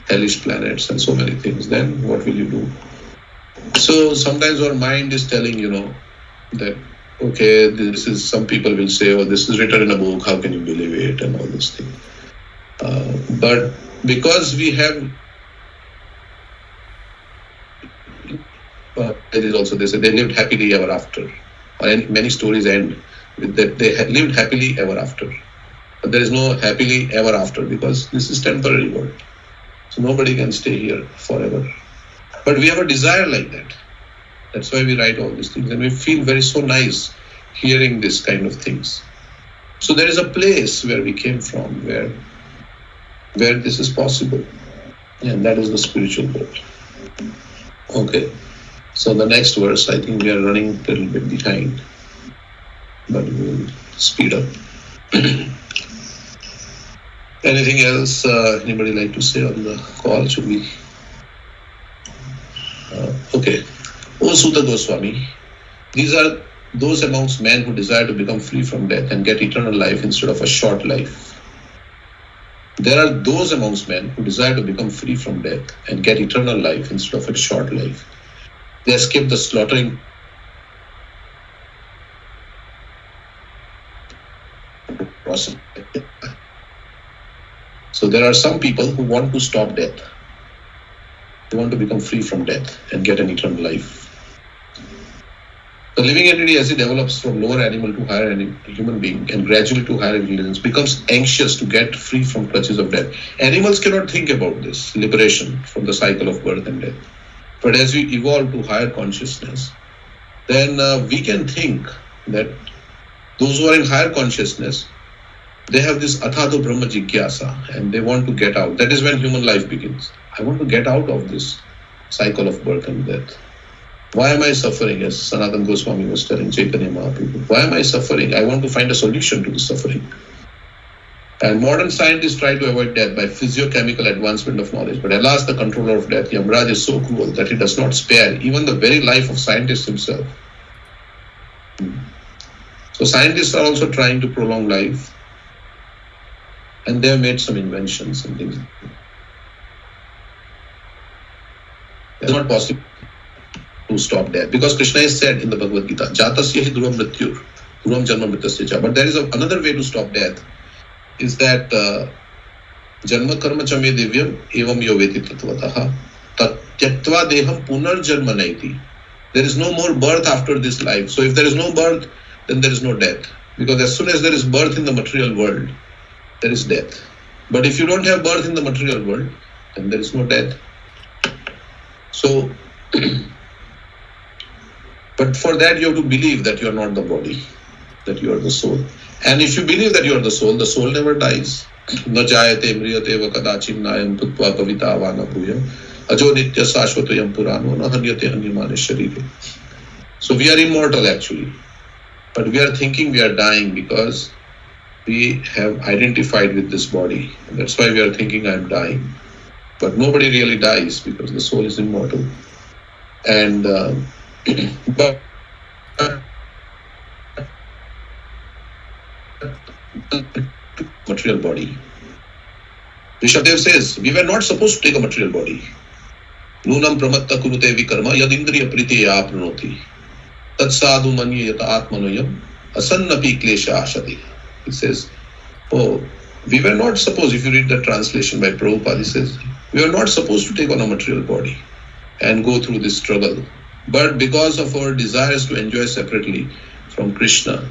Speaker 2: hellish planets and so many things, then what will you do? So sometimes our mind is telling, that, okay, this is, some people will say, this is written in a book, how can you believe it, and all this thing. But because we have, it is also, they say they lived happily ever after, or many stories end They had lived happily ever after. But there is no happily ever after, because this is temporary world. So nobody can stay here forever. But we have a desire like that. That's why we write all these things, and we feel very so nice hearing this kind of things. So there is a place where we came from, where this is possible, and that is the spiritual world. Okay, so the next verse, I think we are running a little bit behind, but we will speed up. Anything else anybody like to say on the call? Should we? Okay. O Sutta Goswami, these are those amongst men who desire to become free from death and get eternal life instead of a short life. There are those amongst men who desire to become free from death and get eternal life instead of a short life. They escape the slaughtering process. So there are some people who want to stop death. They want to become free from death and get an eternal life. The living entity, as it develops from lower animal to higher human being and gradually to higher intelligence, becomes anxious to get free from clutches of death. Animals cannot think about this liberation from the cycle of birth and death. But as we evolve to higher consciousness, then we can think that those who are in higher consciousness, they have this Athato Brahma Jigyasa, and they want to get out. That is when human life begins. I want to get out of this cycle of birth and death. Why am I suffering? As Sanatana Goswami was telling Chaitanya Mahaprabhu, why am I suffering? I want to find a solution to the suffering. And modern scientists try to avoid death by physiochemical advancement of knowledge. But alas, the controller of death, Yamraj, is so cruel that he does not spare even the very life of scientist himself. So scientists are also trying to prolong life. And they have made some inventions and things. It's not possible to stop death, because Krishna has said in the Bhagavad Gita, Jatasya hi duram mrityur, duram janma mritasya cha. But there is another way to stop death, is that janma karma cha me divyam evam yoveti tatvataha tatyatva deham punarjanma naiti. There is no more birth after this life. So if there is no birth, then there is no death. Because as soon as there is birth in the material world, there is death. But if you don't have birth in the material world, then there is no death. So but for that you have to believe that you are not the body, that you are the soul. And if you believe that you are the soul never dies. Na jayate mriyate va kadachim nayam tutva pavita vana bhuya ajo nitya sashvatayam purano na hanyate hanyamane sharire. So we are immortal actually. But we are thinking we are dying because we have identified with this body. And that's why we are thinking I am dying. But nobody really dies because the soul is immortal. And but material body. Rishabdev says, we were not supposed to take a material body. Nunam pramatta kurute vikarma yadindriya pritiya apranoti. Tat sadhu manye yata atmanoyam asannapi klesha ashati. He says, oh, we were not supposed, if you read the translation by Prabhupada, he says, we are not supposed to take on a material body and go through this struggle. But because of our desires to enjoy separately from Krishna,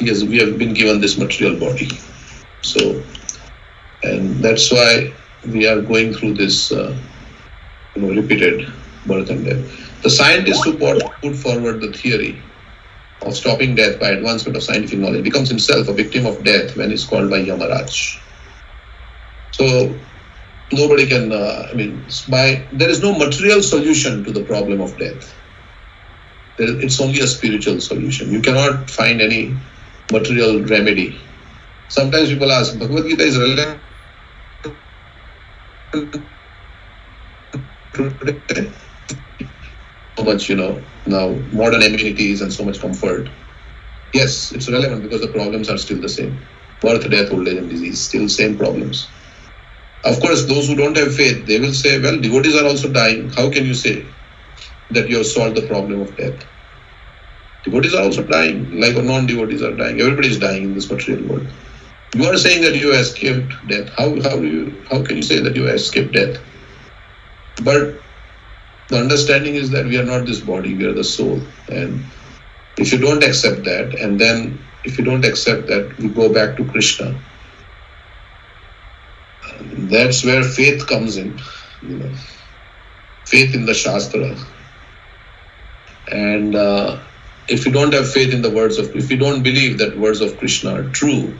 Speaker 2: yes, we have been given this material body. So, and that's why we are going through this repeated birth and death. The scientist who put forward the theory of stopping death by advancement of scientific knowledge becomes himself a victim of death when he's called by Yamaraj. So nobody can, there is no material solution to the problem of death. It's only a spiritual solution. You cannot find any material remedy. Sometimes people ask, Bhagavad Gita is relevant to so much, now modern amenities and so much comfort. Yes, it's relevant because the problems are still the same. Birth, death, old age and disease, still same problems. Of course, those who don't have faith, they will say, well, devotees are also dying. How can you say that you have solved the problem of death? Devotees are also dying, like non-devotees are dying. Everybody is dying in this material world. You are saying that you have escaped death. How can you say that you have escaped death? But the understanding is that we are not this body, we are the soul. And if you don't accept that, and then if you don't accept that we go back to Krishna, that's where faith comes in, faith in the Shastra. And if you don't have faith in the words of, if you don't believe that words of Krishna are true,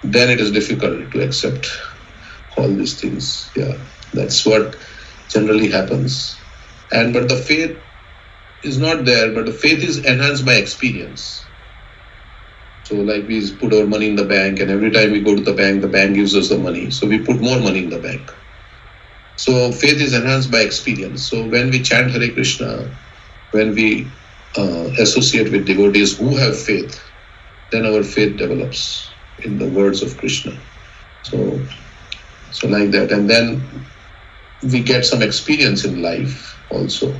Speaker 2: then it is difficult to accept all these things. Yeah, that's what generally happens. But the faith is not there, but the faith is enhanced by experience. So like we put our money in the bank, and every time we go to the bank gives us the money. So we put more money in the bank. So faith is enhanced by experience. So when we chant Hare Krishna, when we associate with devotees who have faith, then our faith develops in the words of Krishna. So like that. And then we get some experience in life also.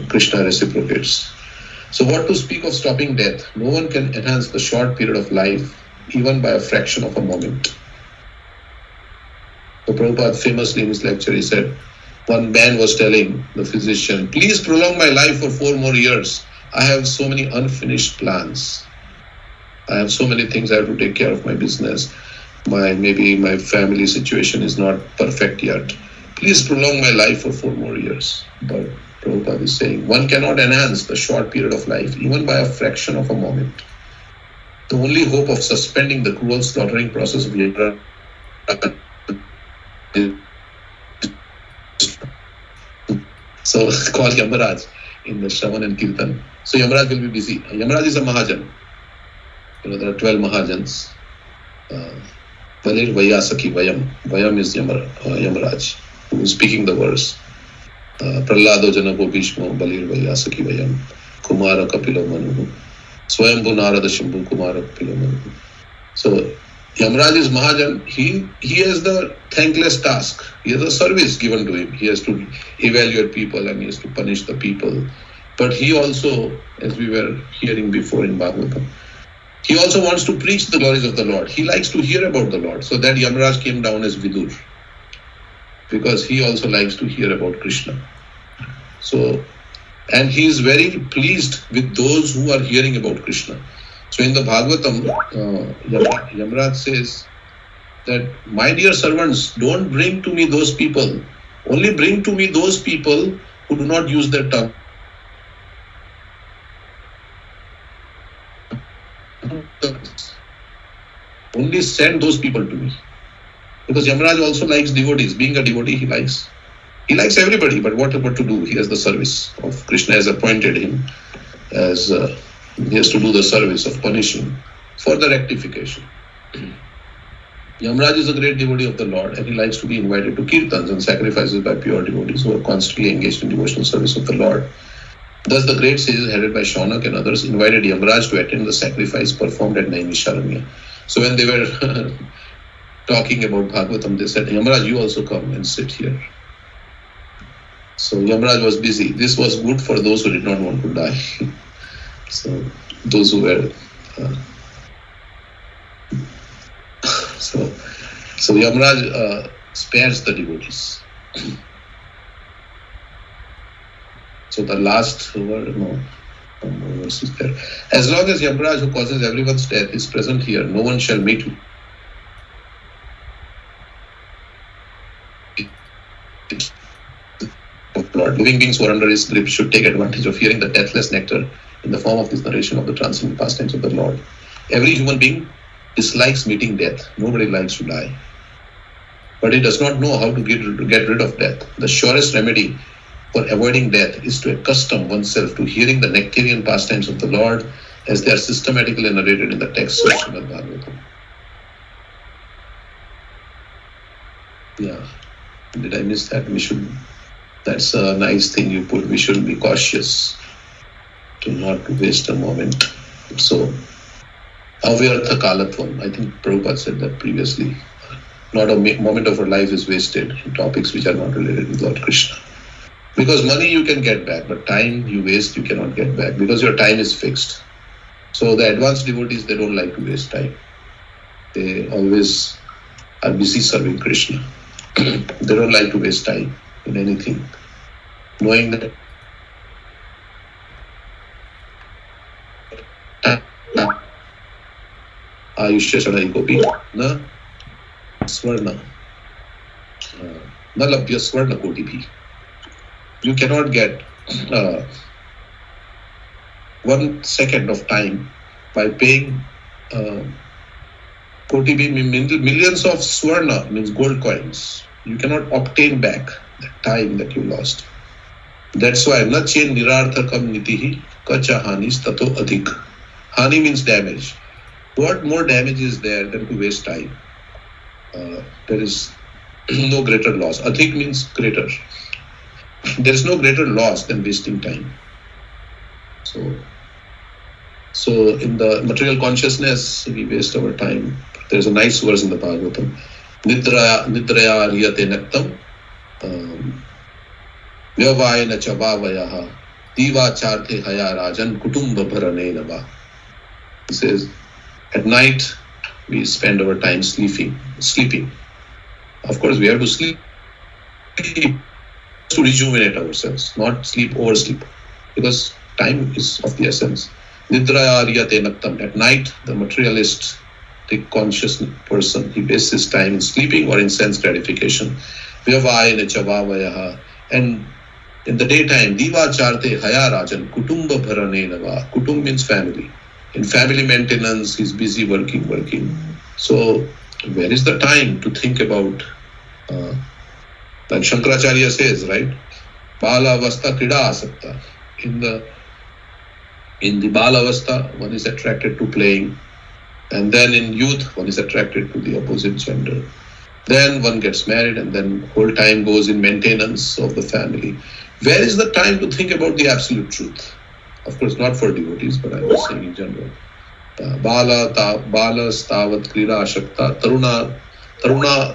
Speaker 2: Krishna reciprocates. So what to speak of stopping death? No one can enhance the short period of life even by a fraction of a moment. So Prabhupada famously in his lecture, he said, one man was telling the physician, please prolong my life for 4 more years. I have so many unfinished plans. I have so many things I have to take care of, my business. Maybe my family situation is not perfect yet. Please prolong my life for 4 more years. But Prabhupada is saying, one cannot enhance the short period of life, even by a fraction of a moment. The only hope of suspending the cruel slaughtering process of Yajna is so call Yamaraj in the Shravan and Kirtan. So Yamaraj will be busy. Yamaraj is a Mahajan. There are 12 Mahajans. Valir Vayasaki Vayam. Vayam is Yamaraj, who is speaking the verse. Prahlado Janako Bhishmo Balir Vayasaki Vayam. Kumara Kapilo Manu. Swayambhu Narada Shambhu Kumara Kapilo Manu. So Yamaraj is Mahajan. He has the thankless task. He has a service given to him. He has to evaluate people and he has to punish the people. But he also, as we were hearing before in Bhagavatam, he also wants to preach the glories of the Lord. He likes to hear about the Lord. So that Yamaraj came down as Vidur, because he also likes to hear about Krishna. So, and he is very pleased with those who are hearing about Krishna. So in the Bhagavatam, Yamaraj says that, my dear servants, don't bring to me those people. Only bring to me those people who do not use their tongue. Only send those people to me. Because Yamaraj also likes devotees. Being a devotee, he likes everybody, but what about to do? He has the service of Krishna has appointed him as he has to do the service of punishing for the rectification. Yamaraj is a great devotee of the Lord, and he likes to be invited to kirtans and sacrifices by pure devotees who are constantly engaged in devotional service of the Lord. Thus the great sages headed by Saunaka and others invited Yamaraj to attend the sacrifice performed at Naimisharanya. So when they were talking about Bhagavatam, they said, Yamaraj, you also come and sit here. So Yamaraj was busy. This was good for those who did not want to die. So those who were so Yamaraj spares the devotees. So the last verse is there. As long as Yamaraj, who causes everyone's death, is present here, no one shall meet you. Lord, living beings who are under his grip should take advantage of hearing the deathless nectar in the form of this narration of the transcendent pastimes of the Lord. Every human being dislikes meeting death. Nobody likes to die. But he does not know how to get rid of death. The surest remedy for avoiding death is to accustom oneself to hearing the nectarian pastimes of the Lord as they are systematically narrated in the text of Srimad Bhagavatam. Yeah. Did I miss that? That's a nice thing you put. We should be cautious to not waste a moment. So, avyartha kalatvam. I think Prabhupada said that previously. Not a moment of our life is wasted in topics which are not related with Lord Krishna. Because money you can get back, but time you waste you cannot get back, because your time is fixed. So the advanced devotees, they don't like to waste time. They always are busy serving Krishna. They don't like to waste time in anything, knowing that Ayushya Shadaikopi na Swarna. Na labhya Swarna Koti bhi. You cannot get 1 second of time by paying Koti bhi, millions of Swarna, means gold coins. You cannot obtain back the time that you lost. That's why na chen nirarthakam nitihi kacha hanis tato adhik. Hani means damage. What more damage is there than to waste time? There is no greater loss. Adhik means greater. There is no greater loss than wasting time. So in the material consciousness, we waste our time. There is a nice verse in the Bhagavatam. Nidraya riyate naktam vyavayana chavavayaha divacharthe haya rajan kutumba bharane nava. He says, at night we spend our time sleeping. Of course, we have to sleep to rejuvenate ourselves, not oversleep, because time is of the essence. Nidraya riyate naktam. At night, the materialist, the conscious person, he wastes his time in sleeping or in sense gratification. Vyavayana chavavayaha. And in the daytime, divacharthe haya rajan kutumba bharane nava. Kutum means family. In family maintenance, he's busy working. So where is the time to think about, like Shankaracharya says, right? Bala avastha krida asakta. In the Bala avastha, one is attracted to playing. And then in youth, one is attracted to the opposite gender. Then one gets married, and then whole time goes in maintenance of the family. Where is the time to think about the absolute truth? Of course, not for devotees, but I'm just saying in general. Bala stavat krida ashakta, taruna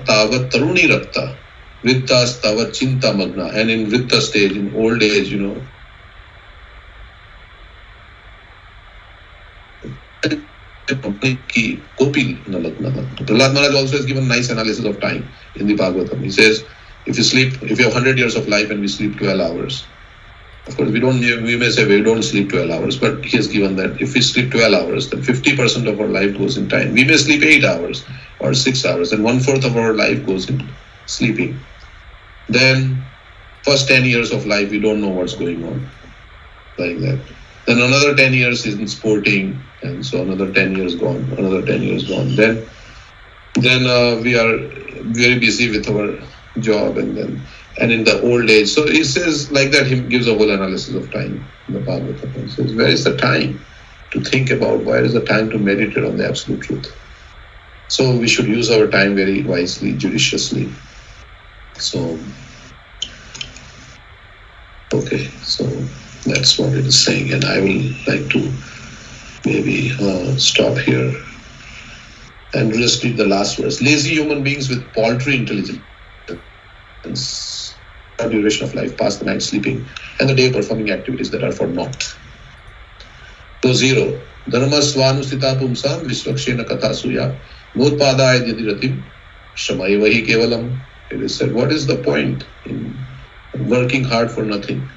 Speaker 2: tavat taruni rakta, vritta stavat chinta magna. And in vritta stage, in old age, Prahlad Maharaj also has given nice analysis of time in the Bhagavatam. He says, if you have 100 years of life and we sleep 12 hours, of course we may say we don't sleep 12 hours, but he has given that if we sleep 12 hours, then 50% of our life goes in time. We may sleep 8 hours or 6 hours, and 1/4 of our life goes in sleeping. Then first 10 years of life, we don't know what's going on, like that. Then another 10 years is in sporting, and so another 10 years gone, another 10 years gone. Then we are very busy with our job, and in the old age. So he says like that, he gives a whole analysis of time in the Bhagavatam. He says, where is the time to think about, where is the time to meditate on the absolute truth? So we should use our time very wisely, judiciously. So, okay, so that's what it is saying, and I will like to maybe stop here and just read the last verse. Lazy human beings with paltry intelligence, duration of life, pass the night sleeping and the day performing activities that are for naught. So 0. Dharma svanustita pumsam visvakshena kathasuya notpadaya yadiratim shamayvahi kevalam. It is said, what is the point in working hard for nothing?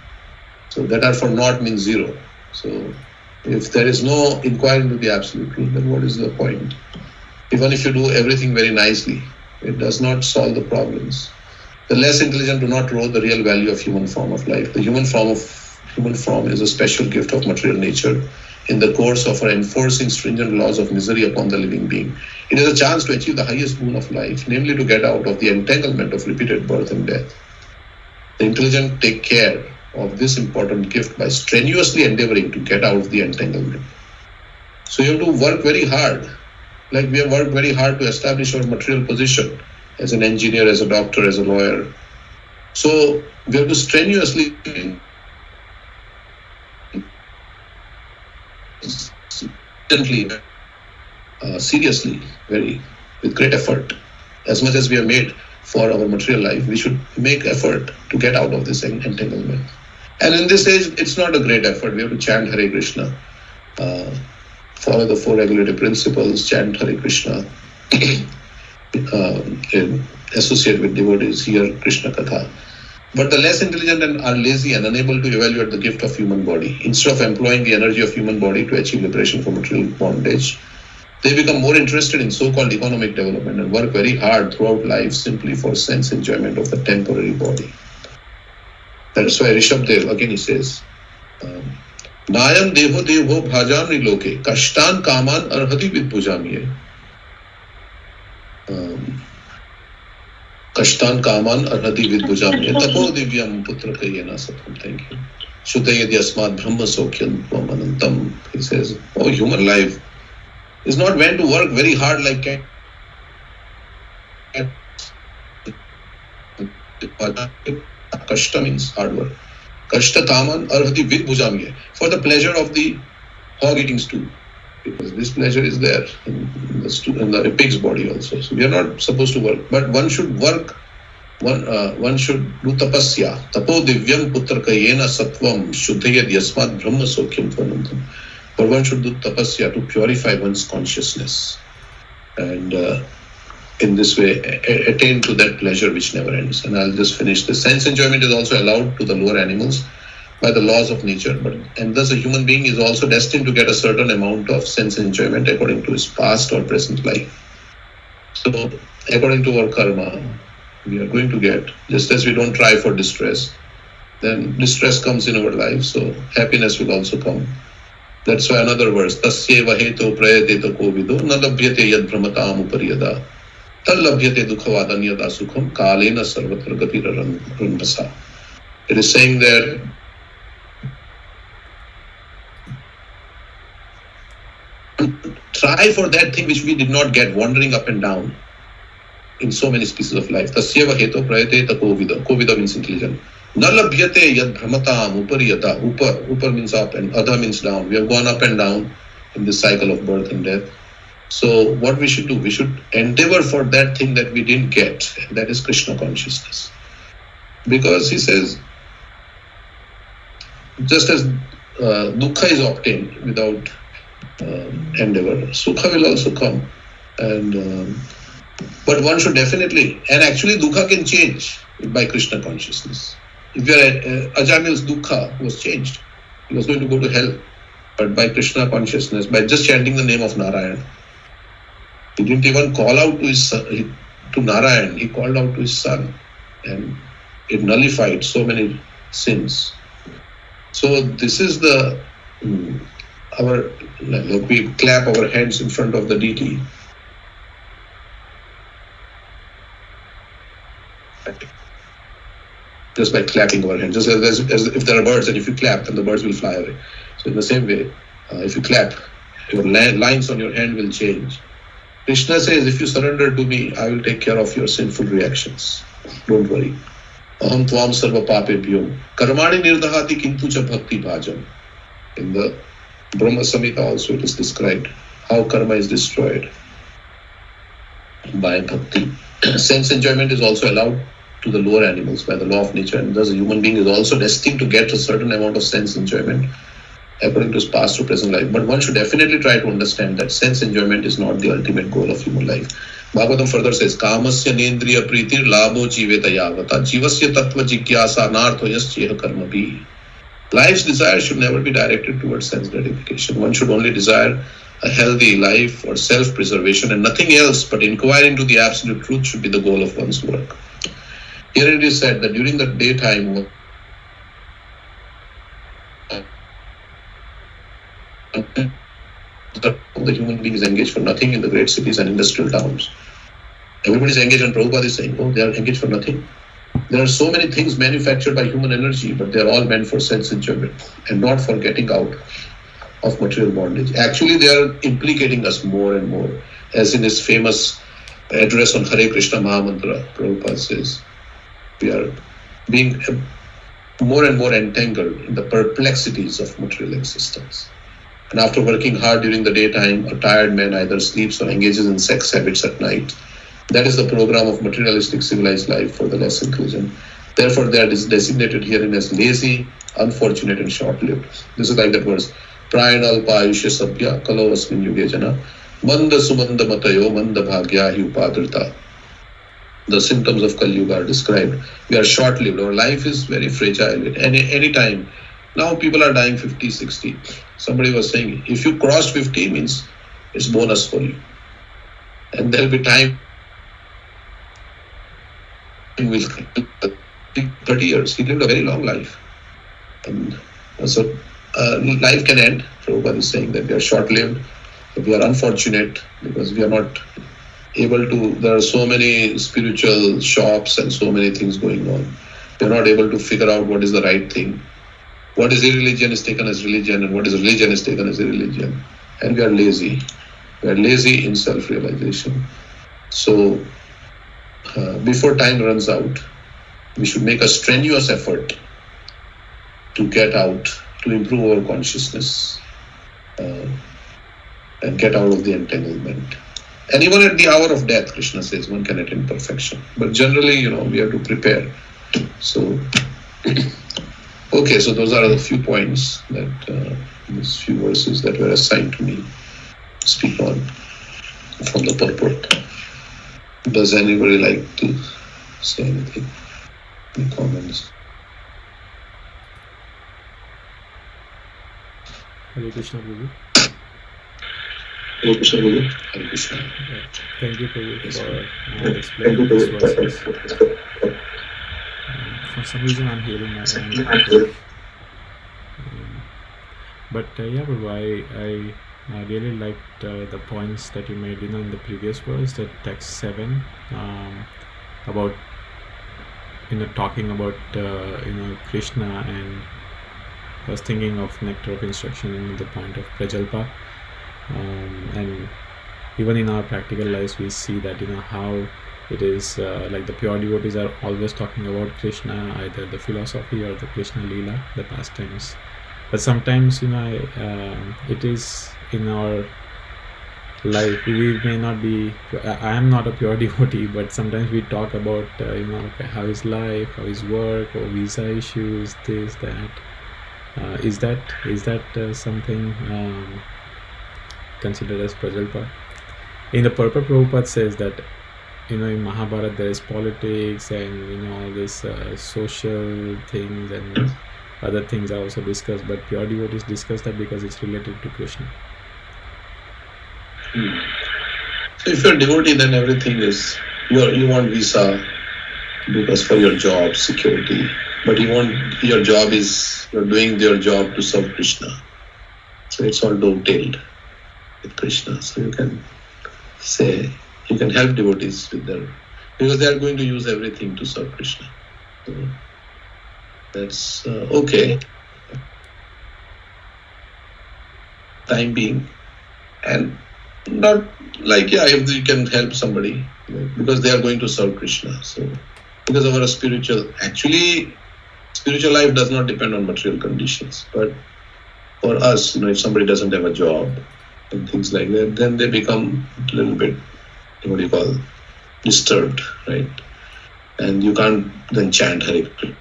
Speaker 2: So that are for naught means 0. So if there is no inquiry into the absolute truth, then what is the point? Even if you do everything very nicely, it does not solve the problems. The less intelligent do not know the real value of human form of life. The human form is a special gift of material nature in the course of enforcing stringent laws of misery upon the living being. It is a chance to achieve the highest boon of life, namely to get out of the entanglement of repeated birth and death. The intelligent take care of this important gift by strenuously endeavoring to get out of the entanglement. So you have to work very hard. Like we have worked very hard to establish our material position as an engineer, as a doctor, as a lawyer. So we have to strenuously, seriously, with great effort, as much as we have made for our material life, we should make effort to get out of this entanglement. And in this age, it's not a great effort. We have to chant Hare Krishna, follow the 4 regulative principles, chant Hare Krishna, associate with devotees, hear Krishna Katha. But the less intelligent and are lazy and unable to evaluate the gift of human body. Instead of employing the energy of human body to achieve liberation from material bondage, They become more interested in so-called economic development and work very hard throughout life simply for sense enjoyment of the temporary body. That's why Rishabdev, again he says, Nayam deho devo bhajami loke, kashtan kaman arhati vidbhujamiye. Kashtan kaman arhati vidbhujamiye. Tapo divyam putra kayena satam. Thank you. Shutayadi asmat brahma sokyam anantam. He says, oh, human life is not meant to work very hard like cat. Kashta means hard work. Kashta kaman arhati vidbhujamiye. For the pleasure of the hog eating stool. Because this pleasure is there in the pig's body also. So we are not supposed to work. But one should work, one should do tapasya. Tapo divyam putra kayena sattvam shuddhayad yasmat brahma sokyam tvanantam. But one should do tapasya to purify one's consciousness. And in this way, attain to that pleasure which never ends. And I'll just finish this. Sense enjoyment is also allowed to the lower animals by the laws of nature, and thus a human being is also destined to get a certain amount of sense enjoyment according to his past or present life. So, according to our karma, we are going to get, just as we don't try for distress, then distress comes in our life, so happiness will also come. That's why another verse, Tasyeva heto prayate kovido na labhyate yad brahmatam upariyada tal labhyate dukhavadanyada sukham kalena sarvatra gatira ranvasa. It is saying that try for that thing which we did not get, wandering up and down in so many species of life. Tasyeva heto prayate takovida. Kovida means intelligent. Nalabhyate yad brahmatam upariyata. Upar means up and adha means down. We have gone up and down in this cycle of birth and death. So what we should do? We should endeavor for that thing that we didn't get. That is Krishna consciousness. Because he says, just as dukkha is obtained without endeavor, sukha will also come. And but one should definitely, and actually dukkha can change by Krishna consciousness. If you are Ajamil's dukkha was changed, he was going to go to hell, but by Krishna consciousness, by just chanting the name of Narayan, he didn't even call out to his son, to Narayan. He called out to his son, and it nullified so many sins. So this is the like we clap our hands in front of the deity. Just by clapping our hands, just as if there are birds, and if you clap, then the birds will fly away. So in the same way, if you clap, your lines on your hand will change. Krishna says, if you surrender to me, I will take care of your sinful reactions. Don't worry. Aham tvam sarva papebhyo karmani nirdahati kintu cha bhakti bhajam. In the Brahma Samhita also it is described how karma is destroyed by bhakti. Sense enjoyment is also allowed to the lower animals by the law of nature, and thus a human being is also destined to get a certain amount of sense enjoyment according to his past to present life. But one should definitely try to understand that sense enjoyment is not the ultimate goal of human life. Bhagavatam further says, Kamasya nendriya pritir labho jiveta yavata jivasya tattva jigyasa nartho yasyeha karma bhi. Life's desire should never be directed towards sense gratification. One should only desire a healthy life or self-preservation and nothing else, but inquiring into the absolute truth should be the goal of one's work. Here it is said that during the daytime, the human being is engaged for nothing in the great cities and industrial towns. Everybody is engaged, and Prabhupada is saying, oh, they are engaged for nothing. There are so many things manufactured by human energy, but they are all meant for sense enjoyment and not for getting out of material bondage. Actually, they are implicating us more and more. As in his famous address on Hare Krishna Mahamantra, Prabhupada says, we are being more and more entangled in the perplexities of material existence. And after working hard during the daytime, a tired man either sleeps or engages in sex habits at night. That is the program of materialistic civilized life for the less intelligent. Therefore, they are designated herein as lazy, unfortunate, and short-lived. This is like that verse. Prayanal payushya sabhya kalo asmin yuge jana manda sumanda matayo manda bhagya hi upadrita. The symptoms of Kali Yuga are described. We are short-lived. Our life is very fragile. At any time. Now people are dying 50, 60. Somebody was saying, if you crossed 50, means It's bonus for you. And there'll be time will 30 years. He lived a very long life. And so life can end. Prabhupada is saying that we are short-lived. We are unfortunate because we are not able to, there are so many spiritual shops and so many things going on. We are not able to figure out what is the right thing. What is irreligion is taken as religion, and what is religion is taken as irreligion. And we are lazy. We are lazy in self-realization. So before time runs out, we should make a strenuous effort to get out, to improve our consciousness and get out of the entanglement. And even at the hour of death, Krishna says one can attain perfection. But generally, we have to prepare. So, okay, so those are the few points that, these few verses that were assigned to me to speak on from the purport. Does anybody like to say anything? Any comments?
Speaker 1: Hare Krishna, Prabhu.
Speaker 2: Hare Krishna, Prabhu. Hare Krishna.
Speaker 1: Thank you, Prabhu, for explaining these verses. For some reason, I'm hearing my own echo. But yeah, Prabhu, I really liked the points that you made, in the previous verse, that text 7, about, talking about, Krishna, and I was thinking of nectar of instruction in the point of Prajalpa. And even in our practical lives, we see that, how it is like the pure devotees are always talking about Krishna, either the philosophy or the Krishna Leela, the pastimes. But sometimes, it is in our life, we may not be, I am not a pure devotee, but sometimes we talk about, how is life, how is work, or visa issues, this, that. Is that something considered as prajalpa? In the purport, Prabhupada says that, in Mahabharata there is politics and, all this social things and other things are also discussed, but pure devotees discuss that because it's related to Krishna.
Speaker 2: So if you're a devotee, then everything is, you want visa because for your job, security, but your job is, you're doing your job to serve Krishna. So it's all dovetailed with Krishna. So you can say, you can help devotees with their, because they are going to use everything to serve Krishna. So that's okay. Time being. And not like, if you can help somebody, because they are going to serve Krishna. So because of our spiritual life does not depend on material conditions. But for us, if somebody doesn't have a job and things like that, then they become a little bit, disturbed, right? And you can't then chant Hare Krishna.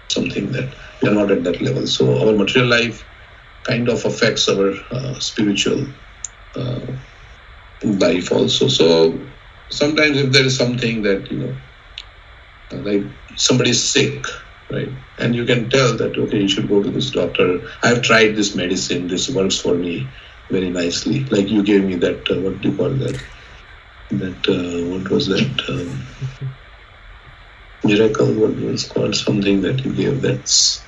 Speaker 2: Something that we are not at that level. So our material life kind of affects our spiritual life also. So sometimes if there is something that, like somebody is sick, right? And you can tell that, okay, you should go to this doctor. I've tried this medicine. This works for me very nicely. Like you gave me that, what do you call that? What was that? Miracle, what was called, something that you gave, that's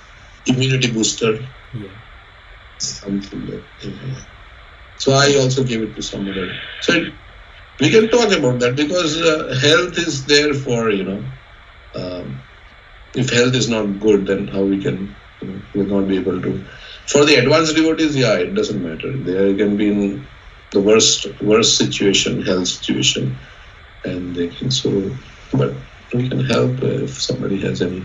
Speaker 2: immunity booster.
Speaker 1: Yeah.
Speaker 2: Something that, So I also gave it to some other. So we can talk about that because health is there for, if health is not good, then how we can, will not be able to. For the advanced devotees, it doesn't matter. They can be in the worst situation, health situation, and they can but we can help if somebody has any.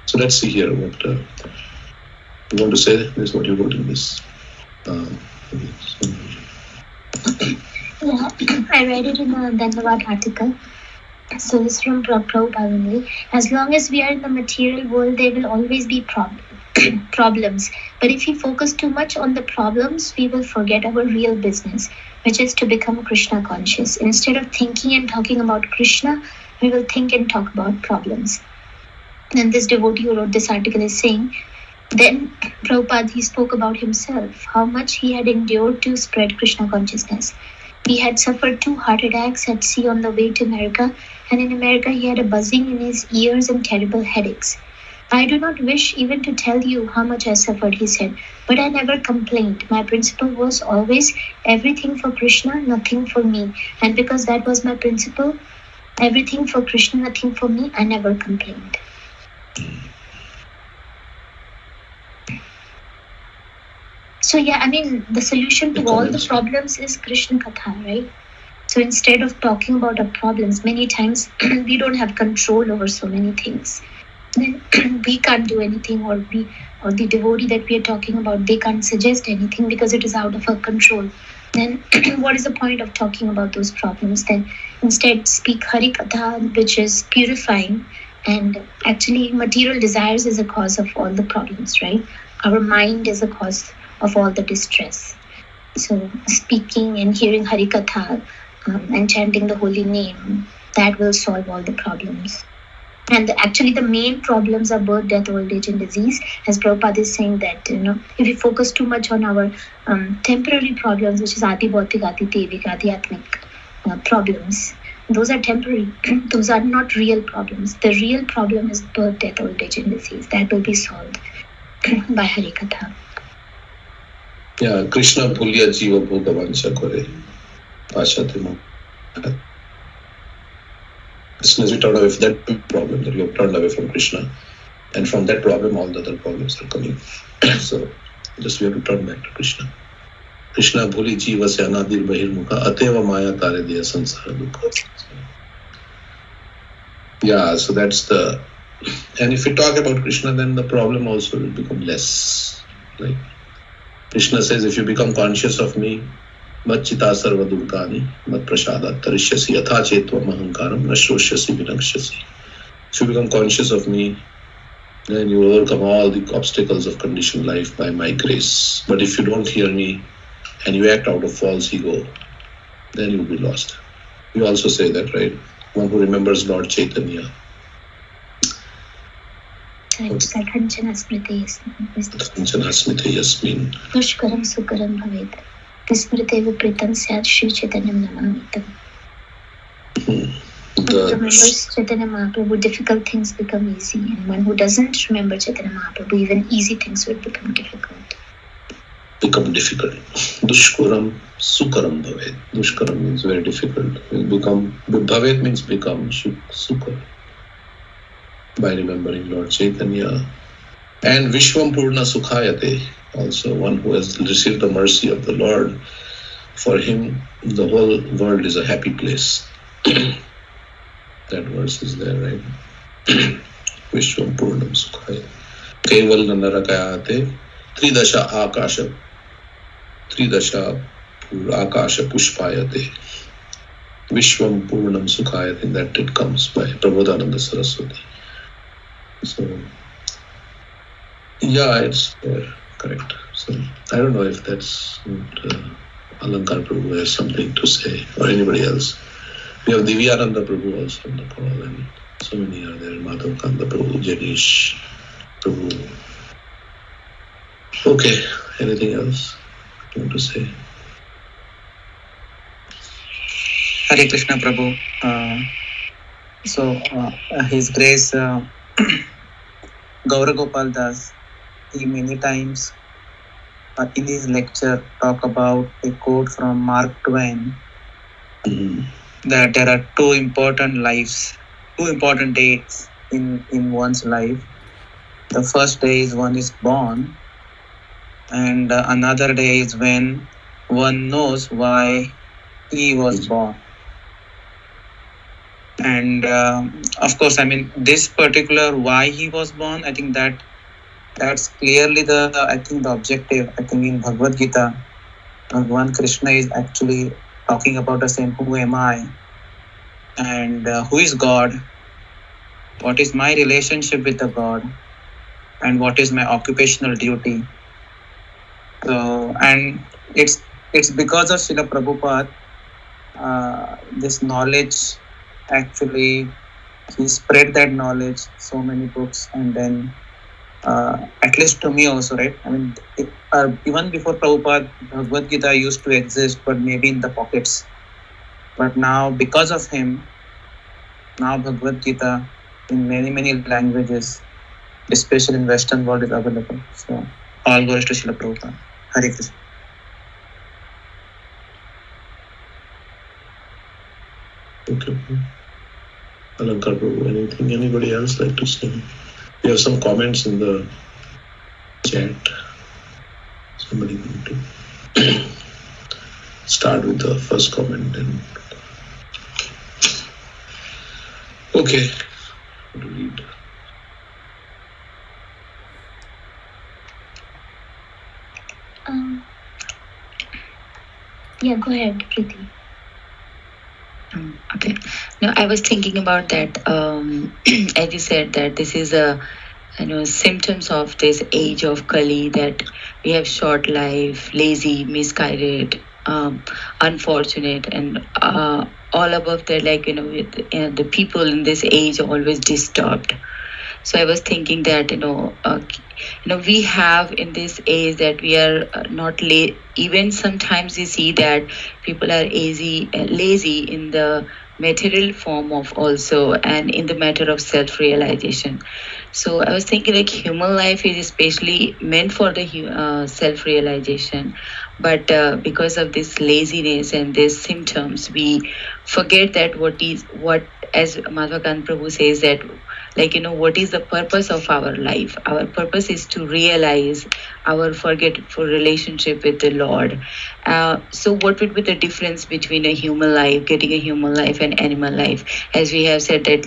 Speaker 2: So let's see here what you want to say. This is what you wrote in this.
Speaker 3: Yeah, I read it in a Dhanavad article. So it's from Prabhupada only. As long as we are in the material world, there will always be problems. But if we focus too much on the problems, we will forget our real business. which is to become Krishna conscious. Instead of thinking and talking about Krishna, we will think and talk about problems. And this devotee who wrote this article is saying, then Prabhupada, he spoke about himself, how much he had endured to spread Krishna consciousness. He had suffered 2 heart attacks at sea on the way to America, and in America he had a buzzing in his ears and terrible headaches. I do not wish even to tell you how much I suffered, he said, but I never complained. My principle was always everything for Krishna, nothing for me. And because that was my principle, everything for Krishna, nothing for me, I never complained. So yeah, I mean, the solution to all the problems is Krishna Katha, right? So instead of talking about our problems, many times we don't have control over so many things. Then we can't do anything, or the devotee that we are talking about, they can't suggest anything because it is out of our control. Then what is the point of talking about those problems? Then instead speak Hari Katha, which is purifying, and actually material desires is a cause of all the problems, right? Our mind is a cause of all the distress. So speaking and hearing Hari Katha and chanting the holy name, that will solve all the problems. And actually the main problems are birth, death, old age and disease. As Prabhupada is saying that, if we focus too much on our temporary problems, which is Adi Bhautik, Adi Devik, Adi Atmik problems, those are temporary. Those are not real problems. The real problem is birth, death, old age and disease. That will be solved by Hari Katha.
Speaker 2: Yeah, Krishna Bhulya Jiva Bhoga Vansha Kore. Pashatimo. As soon as we turn away from that problem, that we have turned away from Krishna, and from that problem, all the other problems are coming. So, just we have to turn back to Krishna. Krishna Bhuli Jiva Se Anadir Bahirmukha Ateva Maya Tare Diya Sansara Dukha. Yeah, so that's the... And if we talk about Krishna, then the problem also will become less. Like Krishna says, if you become conscious of me, Machita sarva dukani, mat prasada tarishyasi, yatha chetvam ahankaram, nashroshyasi vinakshyasi. If you become conscious of me, then you will overcome all the obstacles of conditioned life by my grace. But if you don't hear me and you act out of false ego, then you will be lost. You also say that, right? One who remembers Lord Chaitanya.
Speaker 3: Kanchana smriti
Speaker 2: yasmin.
Speaker 3: Dushkaram sukaram bhavet. Vismrite vipritam syat Shri Chaitanyam namamitam. Who remembers Chaitanya Mahaprabhu, difficult things become easy. And one who doesn't remember Chaitanya Mahaprabhu, even easy things will become difficult.
Speaker 2: Dushkaram sukaram bhavet. Dushkaram means very difficult. Bhavet means become. Sukar. By remembering Lord Chaitanya. And Vishwam Purna Sukhayate, also one who has received the mercy of the Lord. For him, the whole world is a happy place. That verse is there, right? Vishwam Purnam Sukhayate. Keval Narakayate, Tridasha Akasha Pushpayate. Vishwam Purnam Sukhayate, in that it comes by Prabodhananda Saraswati. So, yeah, it's correct. So, I don't know if that's what Alankar Prabhu has something to say, or anybody else. We have Divyananda Prabhu also on the call, and so many are there. Madhav Kanda Prabhu, Janish Prabhu. Okay, anything else you want to say?
Speaker 4: Hare Krishna Prabhu. His Grace Gaura Gopal Das, he many times in his lecture talk about a quote from Mark Twain, that there are two important days in one's life. The first day is one is born, and another day is when one knows why he was born. And of course, I mean, this particular why he was born, I think that's clearly the objective. I think in Bhagavad Gita, Bhagavan Krishna is actually talking about the same, who am I? And who is God? What is my relationship with the God? And what is my occupational duty? So, and it's it's because of Srila Prabhupada, this knowledge actually, he spread that knowledge, so many books, and then at least to me also, right? I mean, even before Prabhupada, Bhagavad Gita used to exist, but maybe in the pockets. But now, because of him, now Bhagavad Gita in many, many languages, especially in Western world, is available. So, all glories to Srila Prabhupada. Hare Krishna.
Speaker 2: Okay. Alankar Prabhu, anything anybody else like to say? We have some comments in the chat. Somebody want to start with the first comment and okay. Read.
Speaker 3: Yeah, go ahead, Preeti.
Speaker 5: Okay. No, I was thinking about that. As you said, that this is a symptoms of this age of Kali, that we have short life, lazy, misguided, unfortunate, and all above that, like with, the people in this age are always disturbed. So I was thinking that we have in this age that we are not late. Even sometimes we see that people are lazy in the material form of also, and in the matter of self-realization. So I was thinking like human life is especially meant for the self-realization, but because of this laziness and these symptoms, we forget that what as Madhvakan Prabhu says, that what is the purpose of our life? Our purpose is to realize our forgetful relationship with the Lord. So what would be the difference between a human life, getting a human life, and animal life? As we have said that,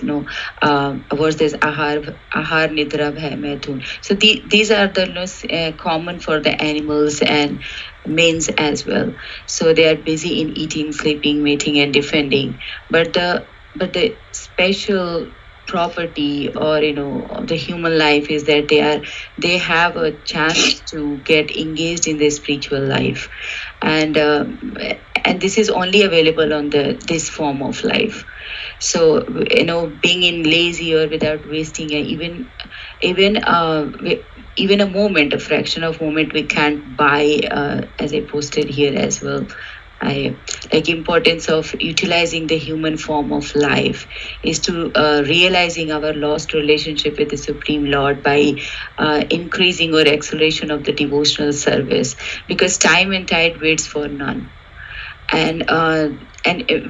Speaker 5: versus ahar nidra bhai maithun. So these are the common for the animals and males as well. So they are busy in eating, sleeping, mating, and defending. But the special property or of the human life is that they have a chance to get engaged in the spiritual life, and this is only available on this form of life. So being in lazy or without wasting even a moment, a fraction of moment, we can't buy, as I posted here as well. I like importance of utilizing the human form of life is to realizing our lost relationship with the Supreme Lord by increasing or acceleration of the devotional service, because time and tide waits for none. And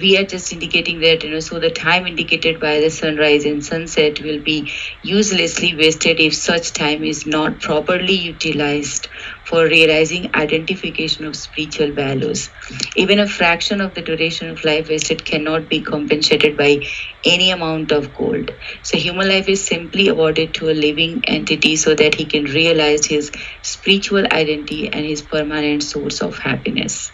Speaker 5: we are just indicating that so the time indicated by the sunrise and sunset will be uselessly wasted if such time is not properly utilized for realizing identification of spiritual values. Even a fraction of the duration of life wasted cannot be compensated by any amount of gold. So human life is simply awarded to a living entity so that he can realize his spiritual identity and his permanent source of happiness.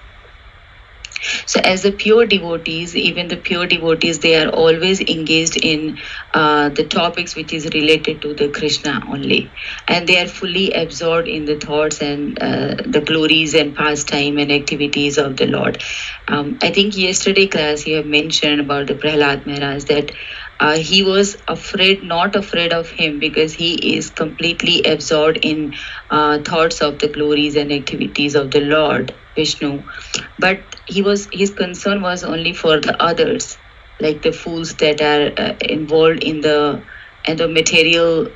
Speaker 5: So as the pure devotees, even the pure devotees, they are always engaged in the topics which is related to the Krishna only. And they are fully absorbed in the thoughts and the glories and pastime and activities of the Lord. I think yesterday class you have mentioned about the Prahlad Maharaj, that he was not afraid of him, because he is completely absorbed in thoughts of the glories and activities of the Lord Vishnu. But his concern was only for the others, like the fools that are involved in the material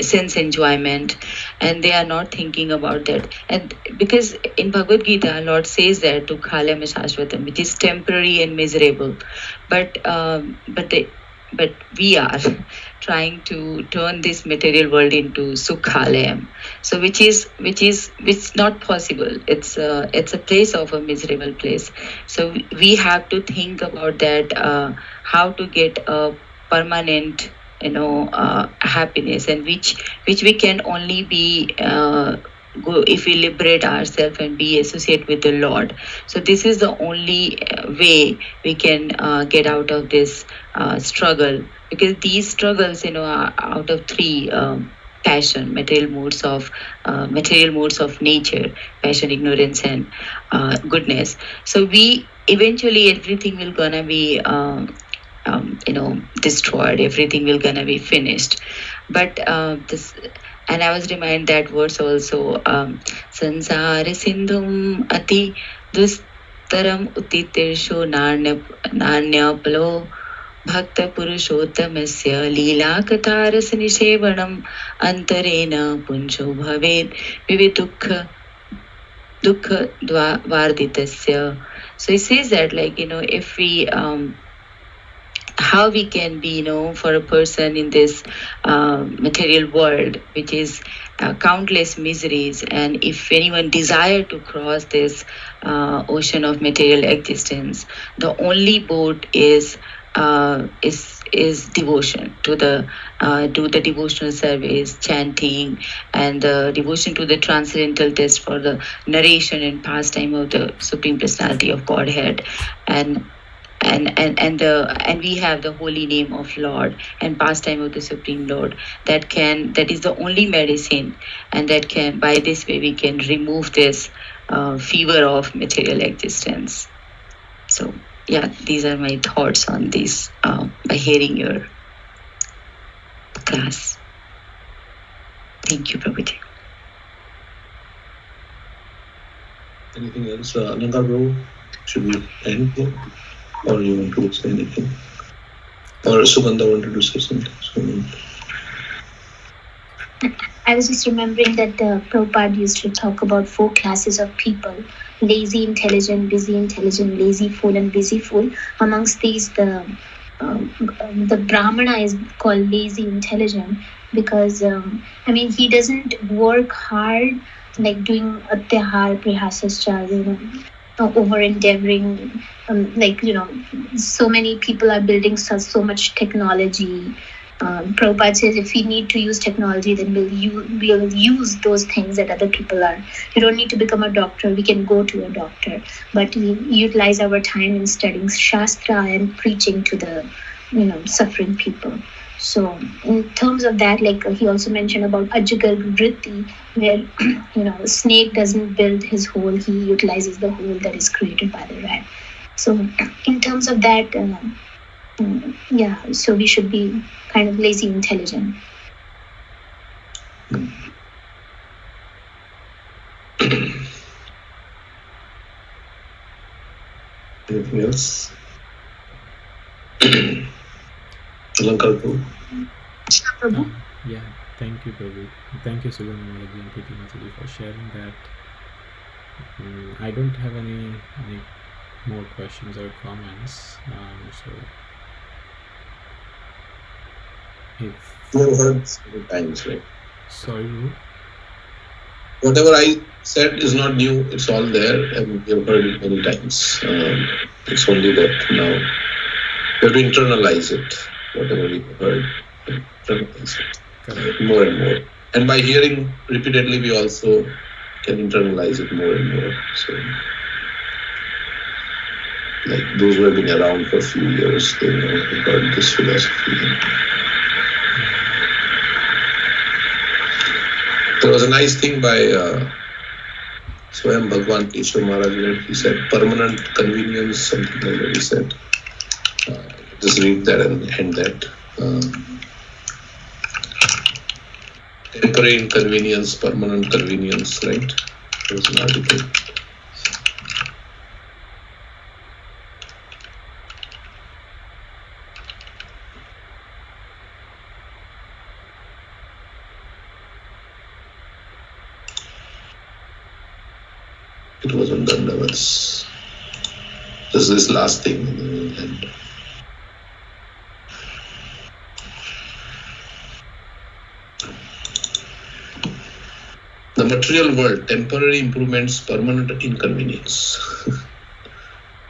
Speaker 5: sense enjoyment, and they are not thinking about that. And because in Bhagavad Gita, Lord says that to khalam shashvatam, which is temporary and miserable, but we are trying to turn this material world into sukhalayam, so which is not possible. It's a place of a miserable place. So we have to think about that, how to get a permanent happiness, and which we can only be go if we liberate ourselves and be associated with the Lord. So this is the only way we can get out of this struggle, because these struggles are out of three. passion, material modes of nature, passion, ignorance, and goodness. So we eventually everything will gonna be destroyed. Everything will gonna be finished. But this, and I was reminded that verse also. Sansara sindhum ati dustaram utitishu narnyapalo भक्त पुरुषोत्तमस्य लीलाकथारस निषेवणम् अंतरेण पुंजो भवेत् विविध दुःख वार्दितस्य. So it says that, like, if we how we can be, for a person in this material world, which is countless miseries, and if anyone desire to cross this ocean of material existence, the only boat is devotion to the devotional service, chanting, and the devotion to the transcendental test for the narration and pastime of the Supreme Personality of Godhead, and we have the holy name of Lord and pastime of the Supreme Lord that is the only medicine, and that can, by this way, we can remove this fever of material existence. So yeah, these are my thoughts on this by hearing your class. Thank you, Prabhuji.
Speaker 2: Anything else, Ananga Prabhu? Should we end here? Or you want to say anything? Or Sugandha wanted to say something?
Speaker 3: I was just remembering that Prabhupada used to talk about 4 classes of people: lazy, intelligent, busy, intelligent, lazy fool, and busy fool. Amongst these, the Brahmana is called lazy intelligent because, he doesn't work hard, like doing atyahar, prihasascha, over endeavoring. So many people are building so much technology. Prabhupada says if we need to use technology, then we'll use those things that other people are. You don't need to become a doctor. We can go to a doctor, but we utilize our time in studying Shastra and preaching to the suffering people. So in terms of that, like he also mentioned about Ajagal Vritti, where a snake doesn't build his hole, he utilizes the hole that is created by the rat. So in terms of that, so we should be kind of lazy intelligent.
Speaker 2: Anything else?
Speaker 3: Prabhu?
Speaker 1: Yeah, thank you, Prabhu. Thank you, Srila and Priti Mataji, for sharing that. I don't have any more questions or comments. So if
Speaker 2: You have heard several times, right?
Speaker 1: sorry, Ru?
Speaker 2: Whatever I said is not new. It's all there, and we have heard it many times. It's only that now we have to internalize it. Whatever we heard, internalize it
Speaker 1: Correct.
Speaker 2: more and more. And by hearing repeatedly, we also can internalize it more and more. So, like those who have been around for a few years, they have heard this philosophy. There was a nice thing by Swayam Bhagwan Keshav Maharaj. He said, permanent convenience, something like that he said. Just read that and end that. Temporary inconvenience, permanent convenience, right? There was an article. It was on Dandavats. There's this last thing. And the material world, temporary improvements, permanent inconvenience.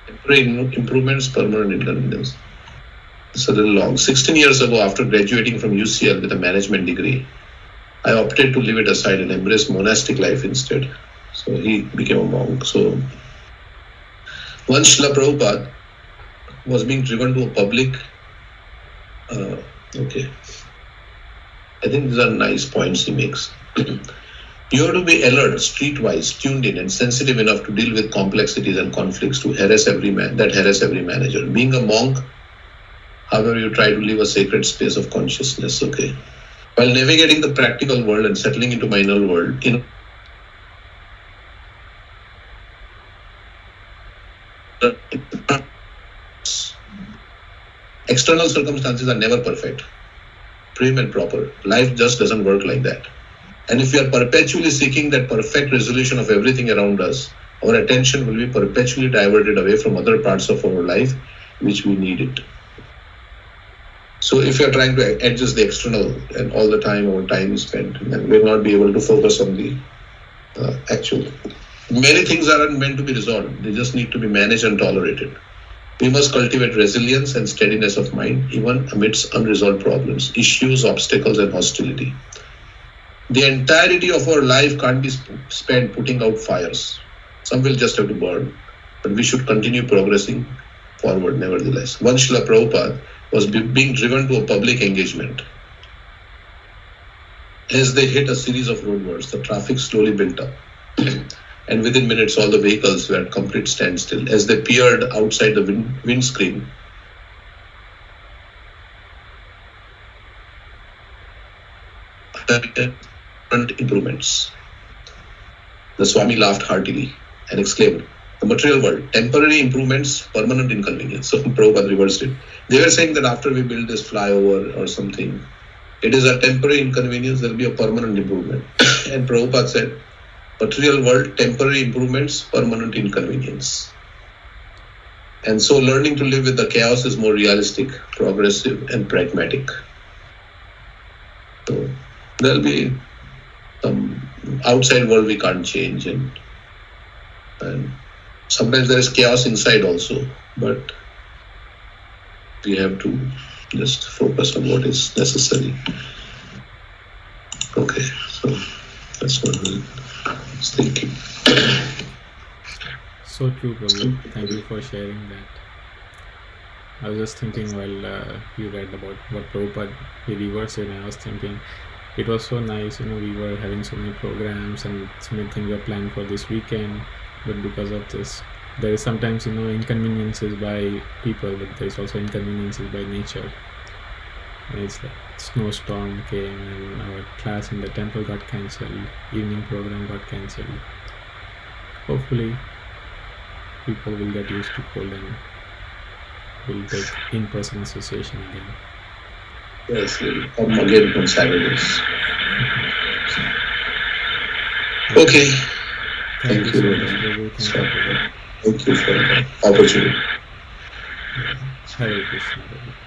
Speaker 2: Temporary improvements, permanent inconvenience. It's a little long. 16 years ago, after graduating from UCL with a management degree, I opted to leave it aside and embrace monastic life instead. So he became a monk. So once Srila Prabhupada was being driven to a public, I think these are nice points he makes. You have to be alert, streetwise, tuned in, and sensitive enough to deal with complexities and conflicts to harass every manager. Being a monk, however, you try to live a sacred space of consciousness, okay? While navigating the practical world and settling into my inner world, external circumstances are never perfect, prim and proper. Life just doesn't work like that. And if we are perpetually seeking that perfect resolution of everything around us, our attention will be perpetually diverted away from other parts of our life which we need it. So if you are trying to adjust the external and all the time our time is spent, then we will not be able to focus on the actual. Many things aren't meant to be resolved. They just need to be managed and tolerated. We must cultivate resilience and steadiness of mind even amidst unresolved problems, issues, obstacles, and hostility. The entirety of our life can't be spent putting out fires. Some will just have to burn. But we should continue progressing forward nevertheless. One Srila Prabhupada was being driven to a public engagement. As they hit a series of roadworks, the traffic slowly built up. And within minutes, all the vehicles were at complete standstill. As they peered outside the windscreen, improvements. The Swami laughed heartily and exclaimed, "The material world, temporary improvements, permanent inconvenience." So Prabhupada reversed it. They were saying that after we build this flyover or something, it is a temporary inconvenience, there will be a permanent improvement. And Prabhupada said, material world, temporary improvements, permanent inconvenience. And so learning to live with the chaos is more realistic, progressive, and pragmatic. So there will be some outside world we can't change, and sometimes there is chaos inside also, but we have to just focus on what is necessary. Okay, so that's what I was thinking.
Speaker 1: So true, Prabhu. Thank you for sharing that. I was just thinking while you read about what Prabhupada reversed it, and I was thinking it was so nice, we were having so many programs and so many things were planned for this weekend, but because of this, there is sometimes, inconveniences by people, but there is also inconveniences by nature. And it's like snowstorm came and our class in the temple got cancelled, evening program got cancelled. Hopefully, people will get used to cold and will take in-person association again.
Speaker 2: Yes, we'll come again on Saturdays. Okay.
Speaker 1: Thank you so much, Prabhu.
Speaker 2: Thank you for the opportunity.
Speaker 1: Hare Krishna, Prabhu.